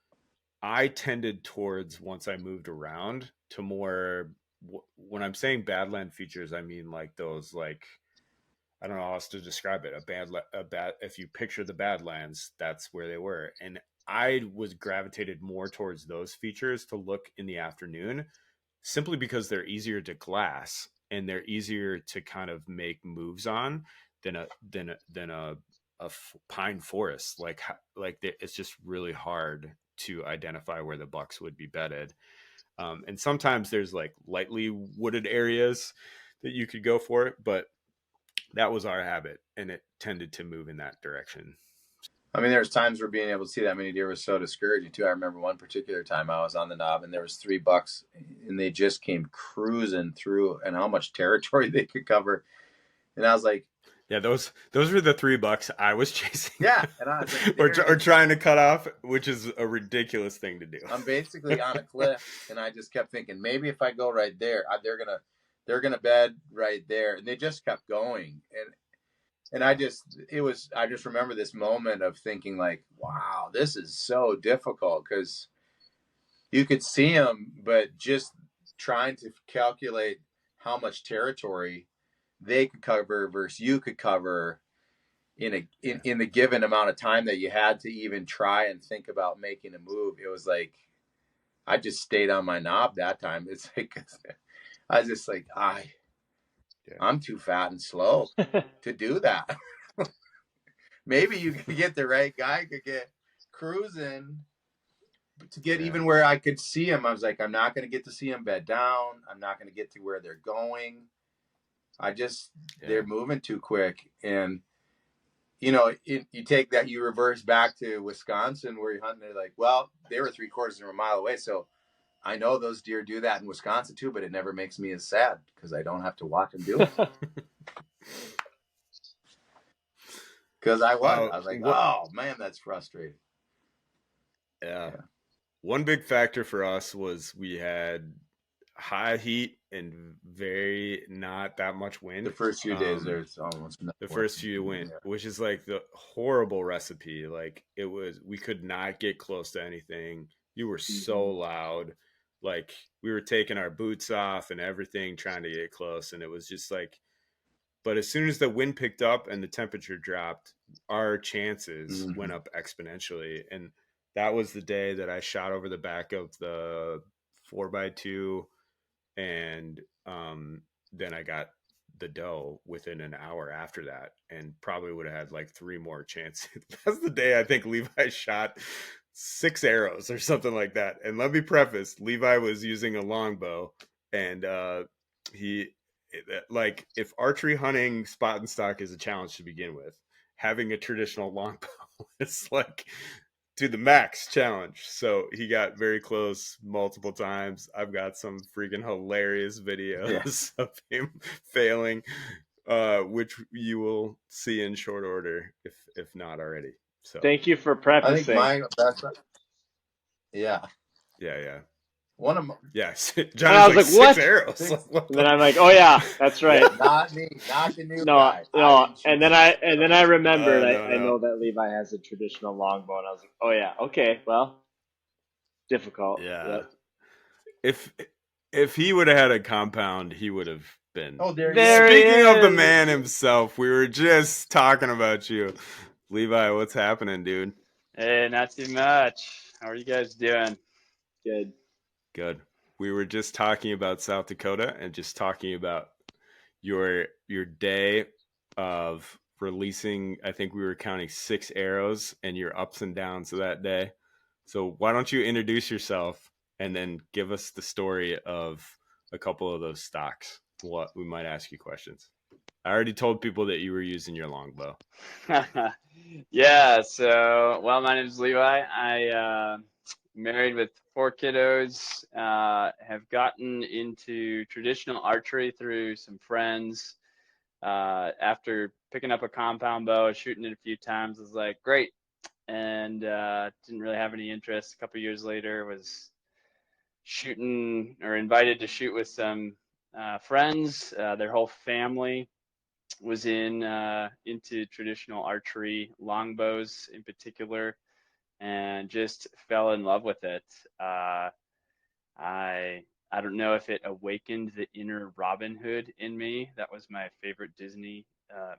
I tended towards, once I moved around, to more, when I'm saying Badland features, I mean like those, like, I don't know how else to describe it. If you picture the Badlands, that's where they were. And I was gravitated more towards those features to look in the afternoon, simply because they're easier to glass and they're easier to kind of make moves on than a pine forest. Like it's just really hard to identify where the bucks would be bedded. And sometimes there's like lightly wooded areas that you could go for it, but that was our habit, and it tended to move in that direction. I mean, there's times where being able to see that many deer was so discouraging too. I remember one particular time I was on the knob and there was 3 bucks and they just came cruising through, and how much territory they could cover. And I was like, yeah, those were the 3 bucks I was chasing. Yeah. And I was like, or trying to cut off, which is a ridiculous thing to do. I'm basically on a cliff, and I just kept thinking, maybe if I go right there, they're gonna bed right there. And they just kept going. And I just remember this moment of thinking like, wow, this is so difficult, because you could see them, but just trying to calculate how much territory they could cover versus you could cover in the given amount of time that you had to even try and think about making a move. It was like, I just stayed on my knob that time. It's like, I was just like, I'm too fat and slow to do that. Maybe you could get the right guy, could get cruising to get even where I could see him. I was like, I'm not going to get to see him bed down. I'm not going to get to where they're going. They're moving too quick. And, you know, you take that, you reverse back to Wisconsin where you're hunting. They're like, well, they were 3/4 of a mile away. So I know those deer do that in Wisconsin too, but it never makes me as sad because I don't have to watch them do it. Because I was like, oh man, that's frustrating. Yeah. One big factor for us was we had high heat and very not that much wind. The first few days there's almost nothing. The first few wind, which is like the horrible recipe. Like we could not get close to anything. You were so loud. Like we were taking our boots off and everything, trying to get close. And it was just like, but as soon as the wind picked up and the temperature dropped, our chances went up exponentially. And that was the day that I shot over the back of the 4x2. And then I got the doe within an hour after that, and probably would have had like 3 more chances. That's the day I think Levi shot 6 arrows or something like that. And let me preface, Levi was using a longbow, and he, like, if archery hunting spot and stock is a challenge to begin with, having a traditional longbow is like to the max challenge. So he got very close multiple times. I've got some freaking hilarious videos of him failing, which you will see in short order if not already. So thank you for prefacing. I think yeah. One of my, yes, Johnny's like, 6 arrows. And then I'm like, oh yeah, that's right. Not me, not the new guy. No. And then I remembered. I know that Levi has a traditional longbow, and I was like, oh yeah, okay, well, difficult. Yeah. If he would have had a compound, he would have been. Oh, there he is. There he Speaking of the is. man himself, we were just talking about you. Levi, what's happening, dude? Hey, not too much. How are you guys doing? Good. Good. We were just talking about South Dakota and just talking about your day of releasing. I think we were counting 6 arrows and your ups and downs of that day. So why don't you introduce yourself and then give us the story of a couple of those stocks? What we might ask you questions. I already told people that you were using your longbow. Yeah, so, well, my name is Levi. I married with 4 kiddos, have gotten into traditional archery through some friends. After picking up a compound bow, shooting it a few times, was like, great. And didn't really have any interest. A couple years later, was shooting or invited to shoot with some friends. Their whole family was into traditional archery, longbows in particular, and just fell in love with it. I don't know if it awakened the inner Robin Hood in me. That was my favorite Disney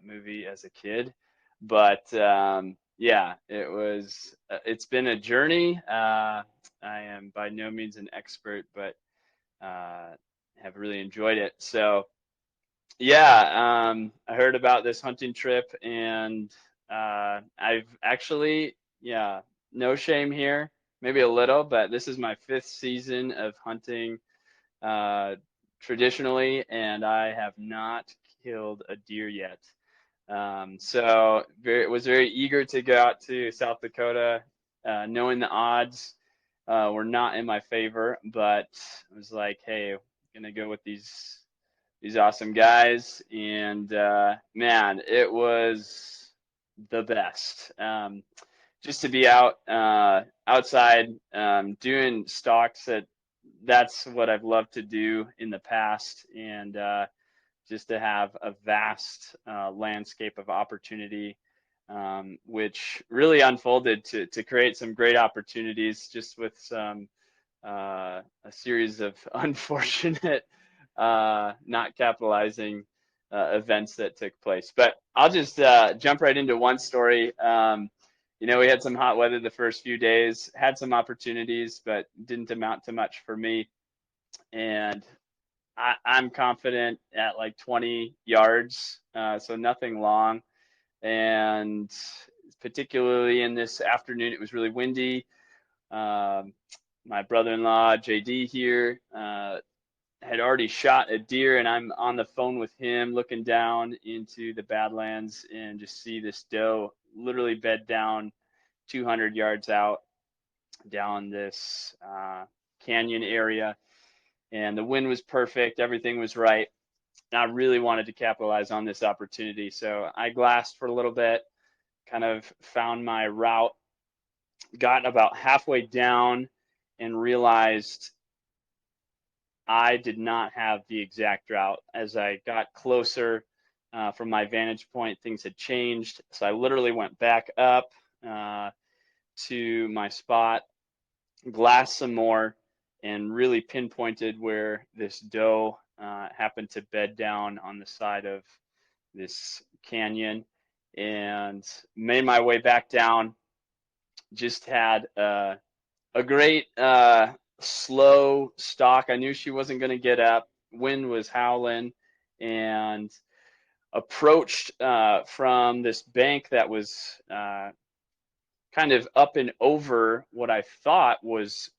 movie as a kid. But yeah, it was. It's been a journey. I am by no means an expert, but have really enjoyed it. So yeah, I heard about this hunting trip, and I've actually, yeah, no shame here, maybe a little, but this is my 5th season of hunting uh, traditionally, and I have not killed a deer yet. So was very eager to go out to South Dakota, knowing the odds were not in my favor, but I was like, hey, I'm gonna go with these awesome guys, and man, it was the best. Just to be outside doing stalks. That's what I've loved to do in the past, and just to have a vast landscape of opportunity, which really unfolded to create some great opportunities, just with some a series of unfortunate not capitalizing events that took place. But I'll just jump right into one story. We had some hot weather the first few days, had some opportunities, but didn't amount to much for me. And I'm confident at like 20 yards, so nothing long. And particularly in this afternoon, it was really windy. My brother-in-law, JD here, had already shot a deer, and I'm on the phone with him looking down into the Badlands and just see this doe literally bed down 200 yards out down this canyon area. And the wind was perfect. Everything was right. And I really wanted to capitalize on this opportunity. So I glassed for a little bit, kind of found my route, got about halfway down and realized I did not have the exact route. As I got closer from my vantage point, things had changed. So I literally went back up to my spot, glassed some more, and really pinpointed where this doe happened to bed down on the side of this canyon, and made my way back down. Just had a great slow stalk. I knew she wasn't going to get up. Wind was howling, and approached from this bank that was kind of up and over what I thought was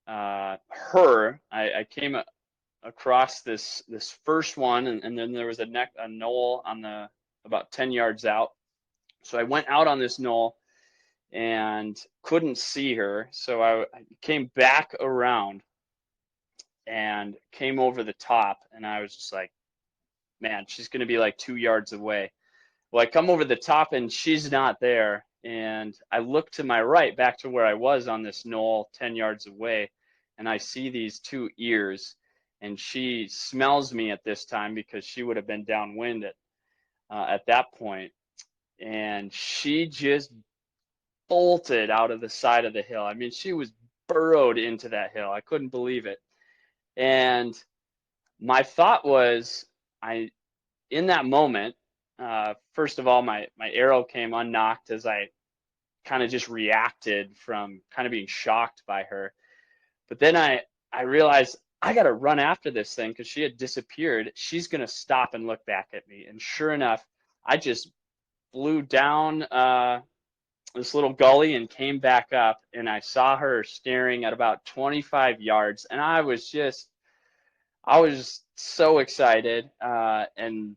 her. I came across this first one, and then there was a knoll on the about 10 yards out. So I went out on this knoll and couldn't see her. So I came back around and came over the top, and I was just like, man, she's going to be like 2 yards away. Well, I come over the top and she's not there. And I look to my right, back to where I was on this knoll 10 yards away, and I see these 2 ears. And she smells me at this time because she would have been downwind at that point. And she just bolted out of the side of the hill. I mean, she was burrowed into that hill. I couldn't believe it. And my thought was, in that moment, first of all, my arrow came unknocked as I kind of just reacted from kind of being shocked by her. But then I realized I got to run after this thing because she had disappeared. She's going to stop and look back at me. And sure enough, I just flew down this little gully and came back up, and I saw her staring at about 25 yards. And I was so excited, and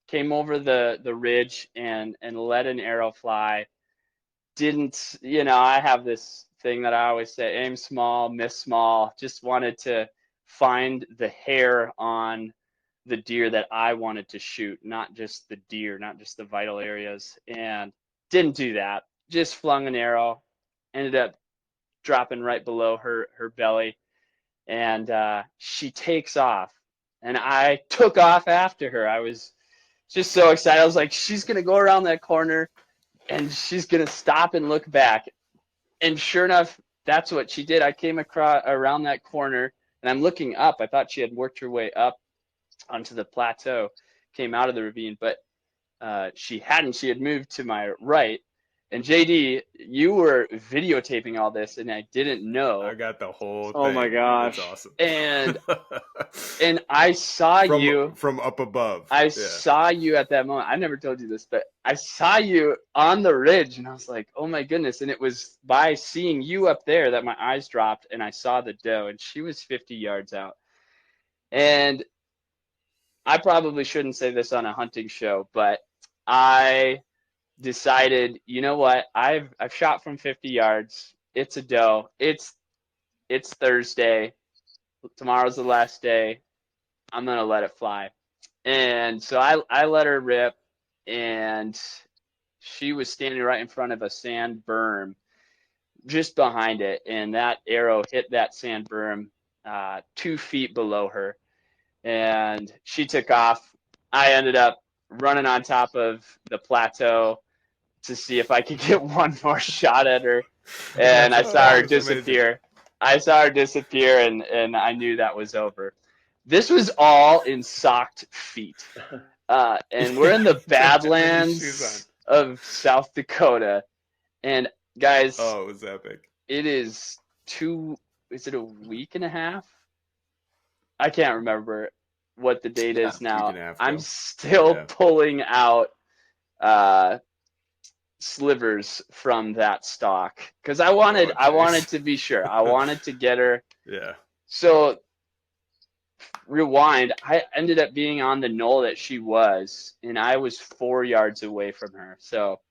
came over the ridge and let an arrow fly. Didn't, I have this thing that I always say, aim small, miss small. Just wanted to find the hair on the deer that I wanted to shoot, not just the deer, not just the vital areas. And didn't do that. Just flung an arrow, ended up dropping right below her belly, and she takes off. And I took off after her. I was just so excited. I was like, she's going to go around that corner and she's going to stop and look back. And sure enough, that's what she did. I came around that corner, and I'm looking up. I thought she had worked her way up onto the plateau, came out of the ravine, but she hadn't. She had moved to my right. And JD, you were videotaping all this, and I didn't know. I got the whole thing. Oh my gosh. That's awesome. And I saw you from up above. I saw you at that moment. I never told you this, but I saw you on the ridge, and I was like, oh my goodness. And it was by seeing you up there that my eyes dropped, and I saw the doe, and she was 50 yards out. And I probably shouldn't say this on a hunting show, but I decided, you know what? I've shot from 50 yards. It's a doe. It's Thursday. Tomorrow's the last day. I'm gonna let it fly. And so I let her rip, and she was standing right in front of a sand berm just behind it, and that arrow hit that sand berm 2 feet below her, and she took off. I ended up running on top of the plateau to see if I could get one more shot at her, and I saw her disappear. Amazing. I saw her disappear, and I knew that was over. This was all in socked feet. And we're in the Badlands of South Dakota. And guys, oh, it was epic. It is a week and a half? I can't remember what the date is now. I'm still pulling out slivers from that stock because I wanted to be sure. I wanted to get her. Yeah. So rewind, I ended up being on the knoll that she was, and I was 4 yards away from her. So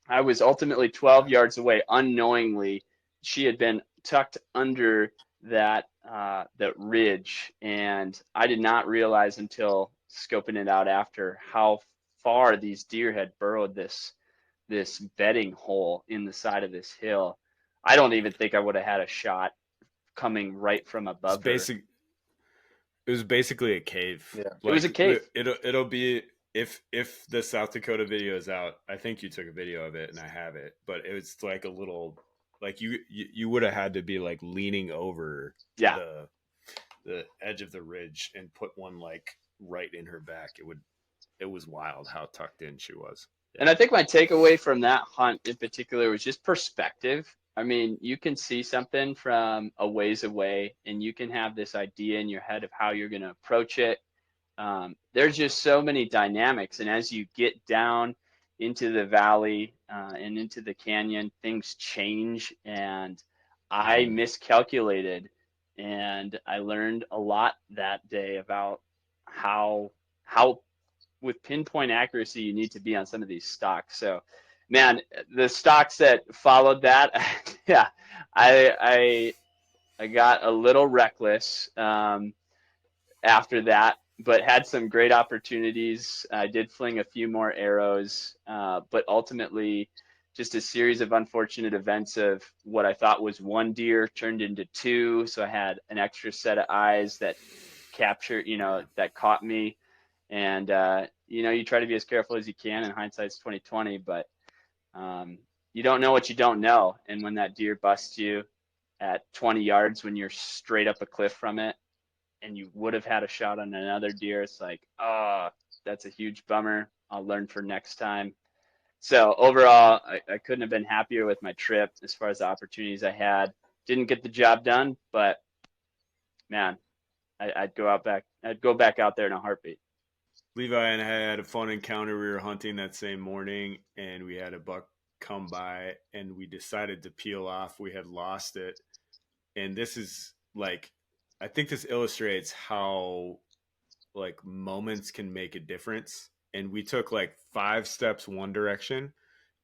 I was ultimately 12 yards away unknowingly. She had been tucked under that ridge, and I did not realize until scoping it out after how far these deer had burrowed this bedding hole in the side of this hill. I don't even think I would have had a shot coming right from above her. It was basically a cave. Yeah. It was a cave. It'll be if the South Dakota video is out. I think you took a video of it, and I have it. But it was like a little, like you would have had to be like leaning over the edge of the ridge and put one like right in her back. It was wild how tucked in she was. Yeah. And I think my takeaway from that hunt in particular was just perspective. I mean, you can see something from a ways away, and you can have this idea in your head of how you're going to approach it. There's just so many dynamics, and as you get down into the valley and into the canyon, things change, and I miscalculated, and I learned a lot that day about how with pinpoint accuracy you need to be on some of these stocks. So man, the stocks that followed that, yeah, I got a little reckless after that, but had some great opportunities. I did fling a few more arrows, but ultimately just a series of unfortunate events of what I thought was one deer turned into two. So I had an extra set of eyes that captured, that caught me. And, you try to be as careful as you can, and hindsight's 20/20, but you don't know what you don't know. And when that deer busts you at 20 yards when you're straight up a cliff from it, and you would have had a shot on another deer, it's like, oh, that's a huge bummer. I'll learn for next time. So overall, I couldn't have been happier with my trip as far as the opportunities I had. Didn't get the job done, but man, I'd go back out there in a heartbeat. Levi and I had a fun encounter. We were hunting that same morning, and we had a buck come by, and we decided to peel off. We had lost it, and this is like, I think this illustrates how like moments can make a difference. And we took like 5 steps one direction,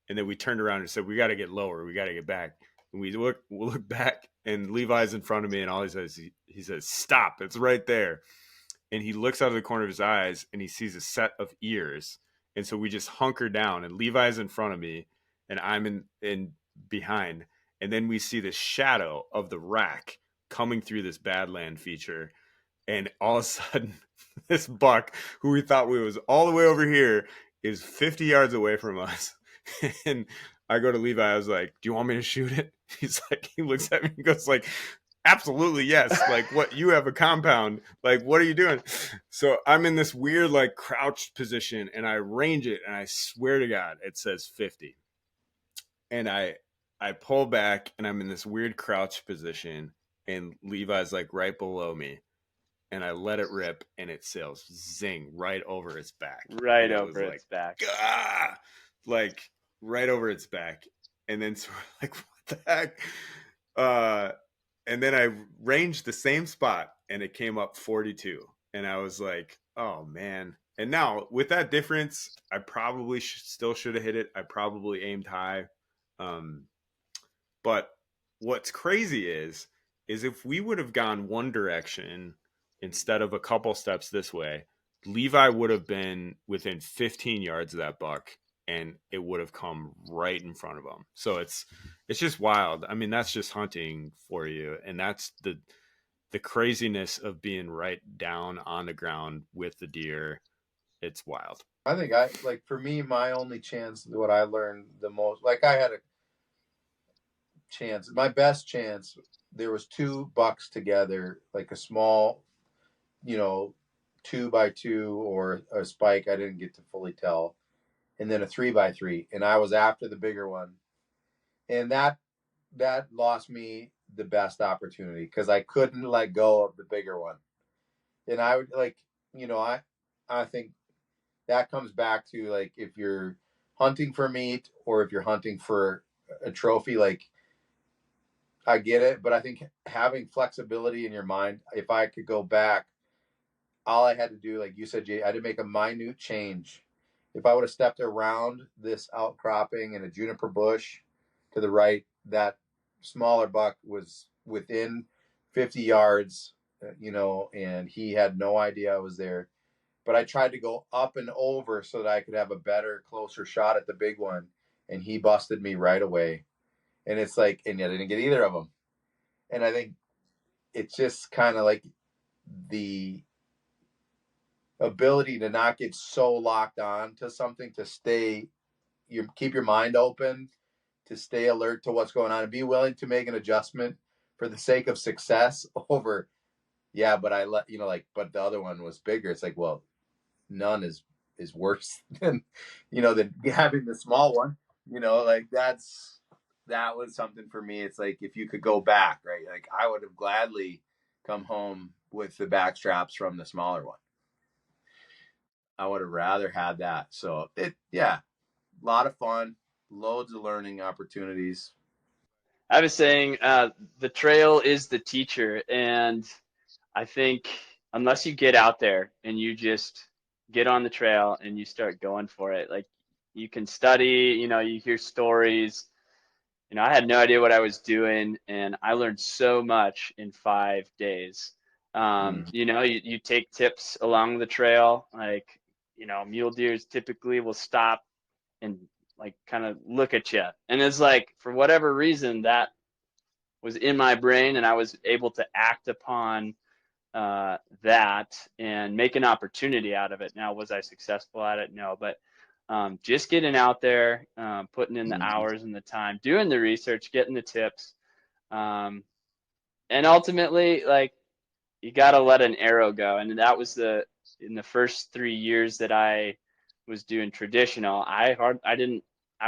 and then we turned around and said, "We got to get lower. We got to get back." And we look back, and Levi's in front of me, and all he says, "Stop! It's right there." And he looks out of the corner of his eyes, and he sees a set of ears. And so we just hunker down, and Levi's in front of me, and I'm in behind. And then we see the shadow of the rack coming through this Badland feature, and all of a sudden, this buck, who we thought was all the way over here, is 50 yards away from us. And I go to Levi. I was like, "Do you want me to shoot it?" He's like, he looks at me and goes like, "Absolutely, yes. Like, what? You have a compound. Like, what are you doing?" So I'm in this weird like crouched position, and I range it, and I swear to God, it says 50. And I pull back, and I'm in this weird crouched position, and Levi's like right below me. And I let it rip, and it sails zing right over its back. Right over its back. Ah! Like right over its back. And then so we're like, what the heck? And then I ranged the same spot, and it came up 42. And I was like, oh man. And now with that difference, I probably still should have hit it. I probably aimed high. But what's crazy is if we would have gone one direction instead of a couple steps this way, Levi would have been within 15 yards of that buck, and it would have come right in front of him. So it's just wild. I mean, that's just hunting for you, and that's the craziness of being right down on the ground with the deer. It's wild. I think for me, my only chance, what I learned the most, like I had a chance, my best chance, there was 2 bucks together, like a small, 2x2 or a spike. I didn't get to fully tell. And then a 3x3. And I was after the bigger one. And that lost me the best opportunity because I couldn't let go of the bigger one. And I would I think that comes back to like if you're hunting for meat or if you're hunting for a trophy, like I get it, but I think having flexibility in your mind, if I could go back, all I had to do, like you said, Jay, I had to make a minute change. If I would have stepped around this outcropping and a juniper bush to the right, that smaller buck was within 50 yards, and he had no idea I was there. But I tried to go up and over so that I could have a better, closer shot at the big one, and he busted me right away. And it's like, and I didn't get either of them. And I think it's just kind of like the ability to not get so locked on to something, to keep your mind open, to stay alert to what's going on, and be willing to make an adjustment for the sake of success over, yeah, but but the other one was bigger. It's like, well, none is worse than, than having the small one, like that was something for me. It's like, if you could go back, right? Like I would have gladly come home with the back straps from the smaller one. I would have rather had that. So a lot of fun, loads of learning opportunities. I was saying the trail is the teacher, and I think unless you get out there and you just get on the trail and you start going for it, like you can study, you hear stories. I had no idea what I was doing, and I learned so much in 5 days. You take tips along the trail, like, mule deers typically will stop and like kind of look at you. And it's like, for whatever reason, that was in my brain, and I was able to act upon that and make an opportunity out of it. Now, was I successful at it? No, but just getting out there, putting in the hours and the time, doing the research, getting the tips, and ultimately, like, you got to let an arrow go. And that was in the first 3 years that I was doing traditional, I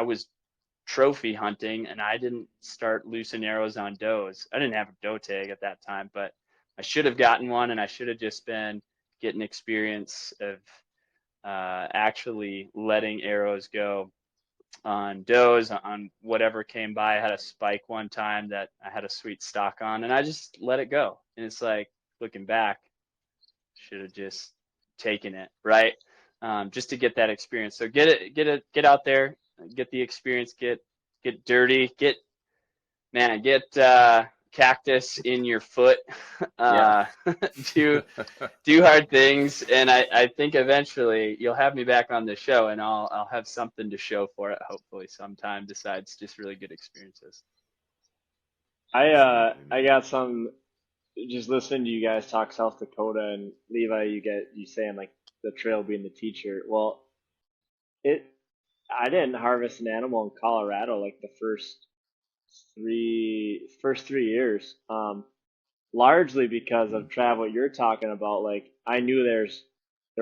was trophy hunting, and I didn't start loosing arrows on does. I didn't have a doe tag at that time, but I should have gotten one, and I should have just been getting experience of actually letting arrows go on does, on whatever came by. I had a spike one time that I had a sweet stock on, and I just let it go. And it's like, looking back, should have just taken it, right? Just to get that experience. So get out there, get the experience, get dirty, get cactus in your foot, do hard things, and I think eventually you'll have me back on the show, and I'll have something to show for it, hopefully sometime, besides just really good experiences. I got some, just listening to you guys talk South Dakota, and Levi, you saying like the trail being the teacher. Well, I didn't harvest an animal in Colorado like the first 3 years. Largely because of travel you're talking about. Like I knew there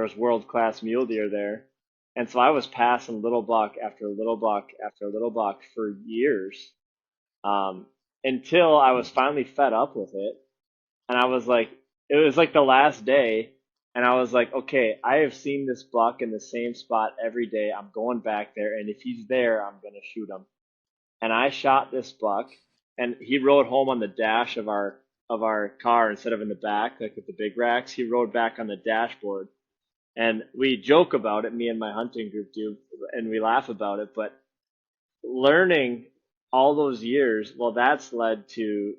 was world class mule deer there, and so I was passing little buck after little buck after little buck for years, um, until I was finally fed up with it, and I was like, it was like the last day, and I was like, okay, I have seen this buck in the same spot every day. I'm going back there, and if he's there, I'm gonna shoot him. And I shot this buck, and he rode home on the dash of our car instead of in the back, like with the big racks. He rode back on the dashboard, and we joke about it. Me and my hunting group do, and we laugh about it. But learning all those years, well, that's led to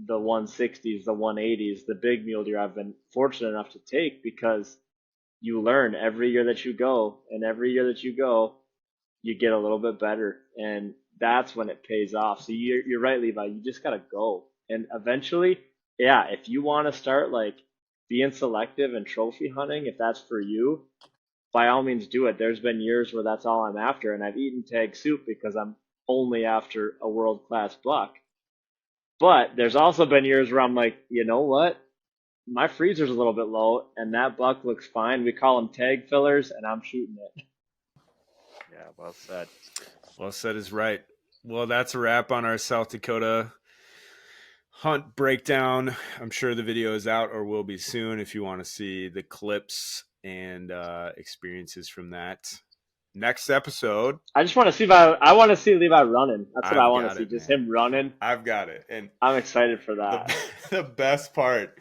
the 160s, the 180s, the big mule deer I've been fortunate enough to take, because you learn every year that you go, and every year that you go, you get a little bit better, and that's when it pays off. So you're right, Levi. You just gotta go, and eventually, yeah, if you want to start like being selective and trophy hunting, if that's for you, by all means do it. There's been years where that's all I'm after, and I've eaten tag soup because I'm only after a world class buck. But there's also been years where I'm like, you know what? My freezer's a little bit low, and that buck looks fine. We call them tag fillers, and I'm shooting it. Yeah, well said. Well said is right. Well, that's a wrap on our South Dakota hunt breakdown. I'm sure the video is out or will be soon if you want to see the clips and experiences from that. Next episode, I just want to see I want to see Levi running. That's what I want to see. Just man. him running. I've got it, and I'm excited for that. The best part,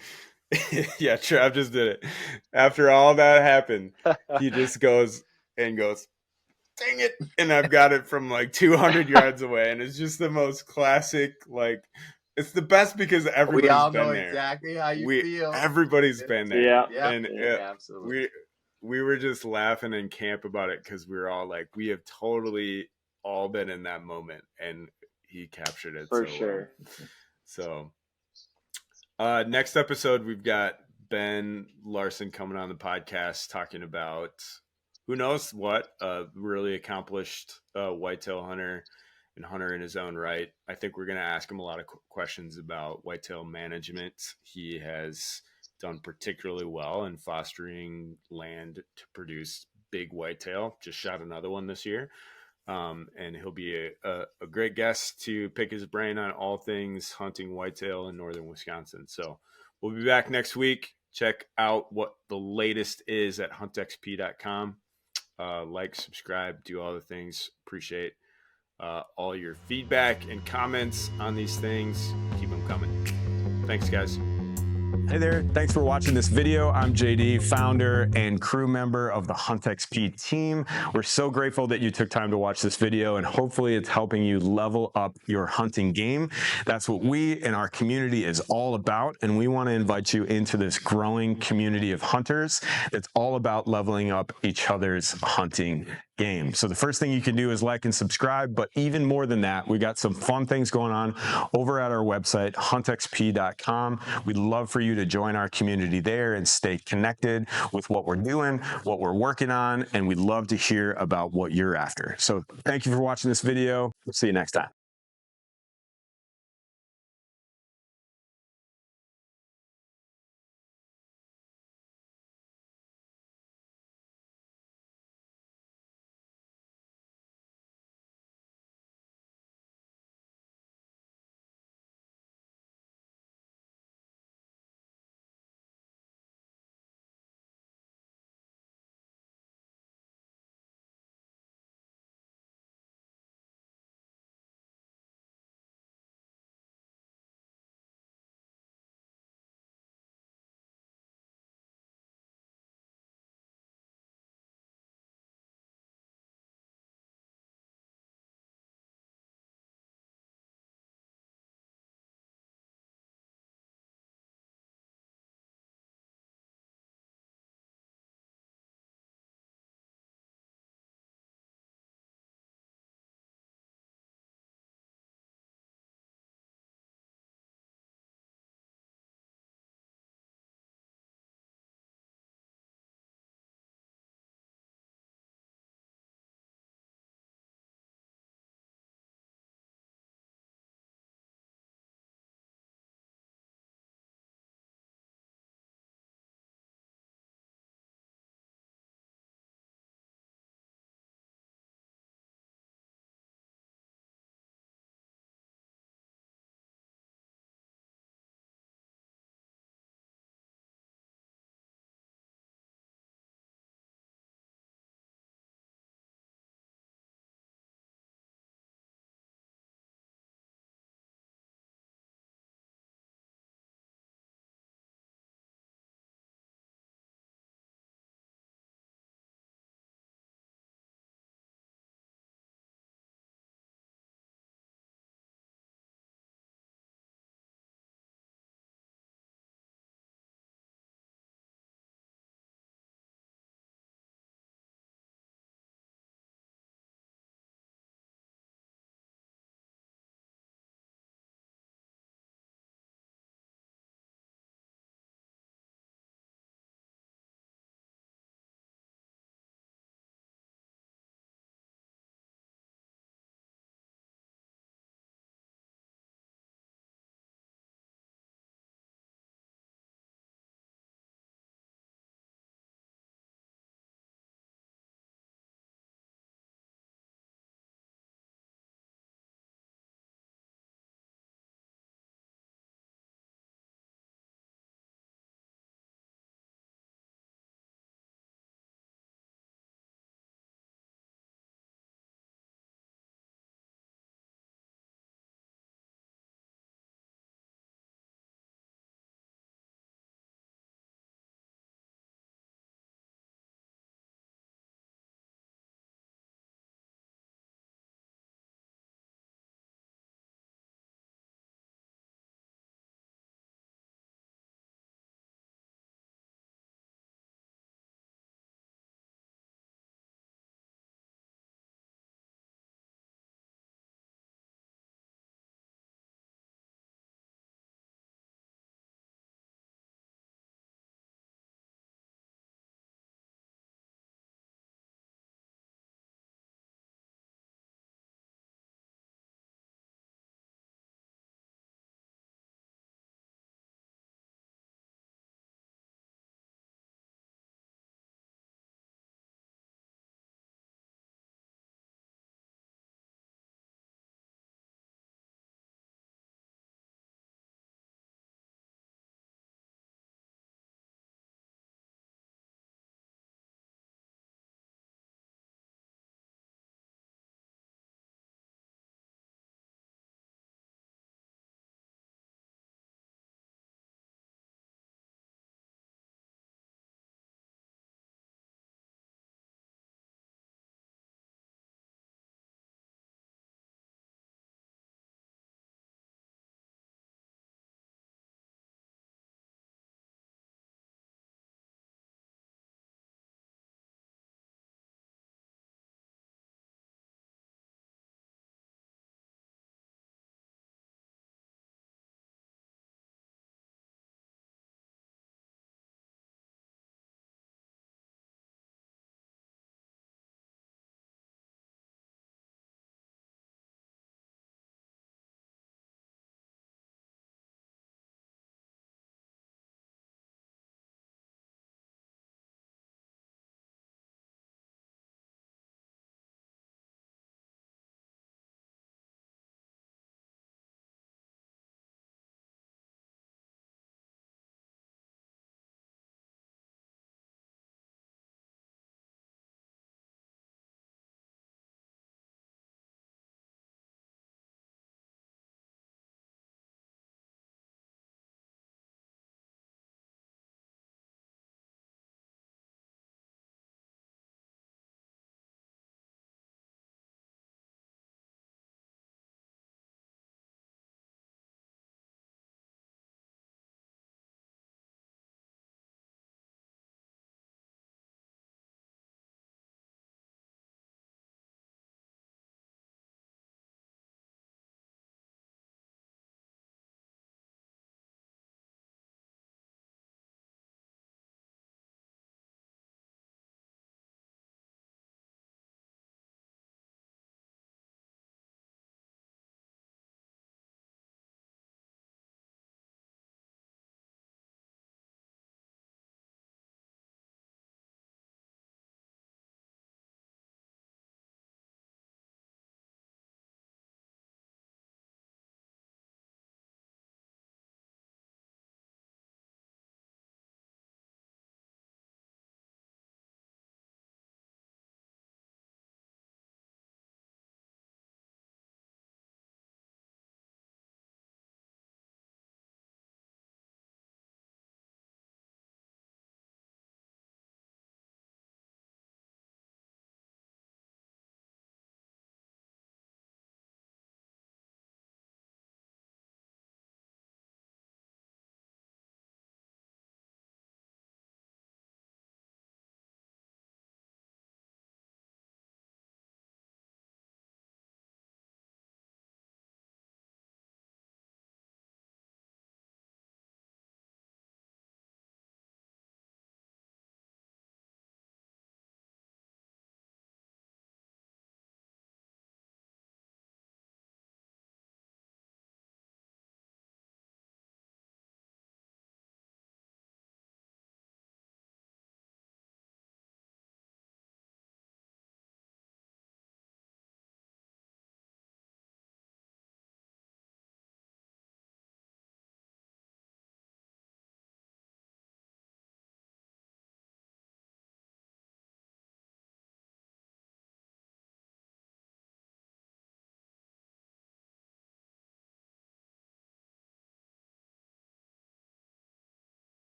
yeah, Trav just did it. After all that happened, he just goes, dang it, and I've got it from like 200 yards away, and it's just the most classic, like, it's the best because everybody's we all been know there. Exactly how you feel. Everybody's been there. Yeah. And absolutely. We were just laughing in camp about it because we were all like, we have totally all been in that moment, and he captured it for sure. So next episode, we've got Ben Larson coming on the podcast talking about who knows what, really accomplished whitetail hunter and hunter in his own right. I think we're going to ask him a lot of questions about whitetail management. He has done particularly well in fostering land to produce big whitetail. Just shot another one this year. And he'll be a great guest to pick his brain on all things hunting whitetail in northern Wisconsin. So we'll be back next week. Check out what the latest is at HuntXP.com. Like, subscribe, do all the things. Appreciate all your feedback and comments on these things. Keep them coming. Thanks, guys. Hey there, thanks for watching this video. I'm JD, founder and crew member of the HuntXP team. We're so grateful that you took time to watch this video, and hopefully it's helping you level up your hunting game. That's what we in our community is all about, and we want to invite you into this growing community of hunters that's all about leveling up each other's hunting game. So the first thing you can do is like and subscribe, but even more than that, we got some fun things going on over at our website, HuntXP.com. We'd love for you to join our community there and stay connected with what we're doing, what we're working on, and we'd love to hear about what you're after. So thank you for watching this video. We'll see you next time.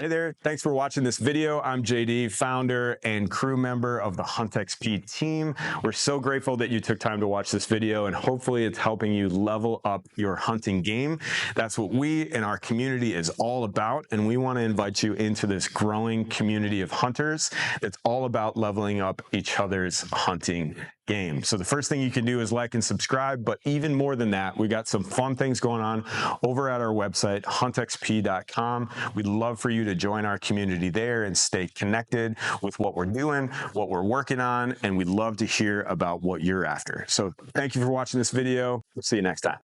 Hey there, thanks for watching this video. I'm JD, founder and crew member of the HuntXP team. We're so grateful that you took time to watch this video, and hopefully it's helping you level up your hunting game. That's what we in our community is all about, and we want to invite you into this growing community of hunters that's all about leveling up each other's hunting game. So the first thing you can do is like and subscribe, but even more than that, we got some fun things going on over at our website, HuntXP.com. We'd love for you to join our community there and stay connected with what we're doing, what we're working on, and we'd love to hear about what you're after. So thank you for watching this video. We'll see you next time.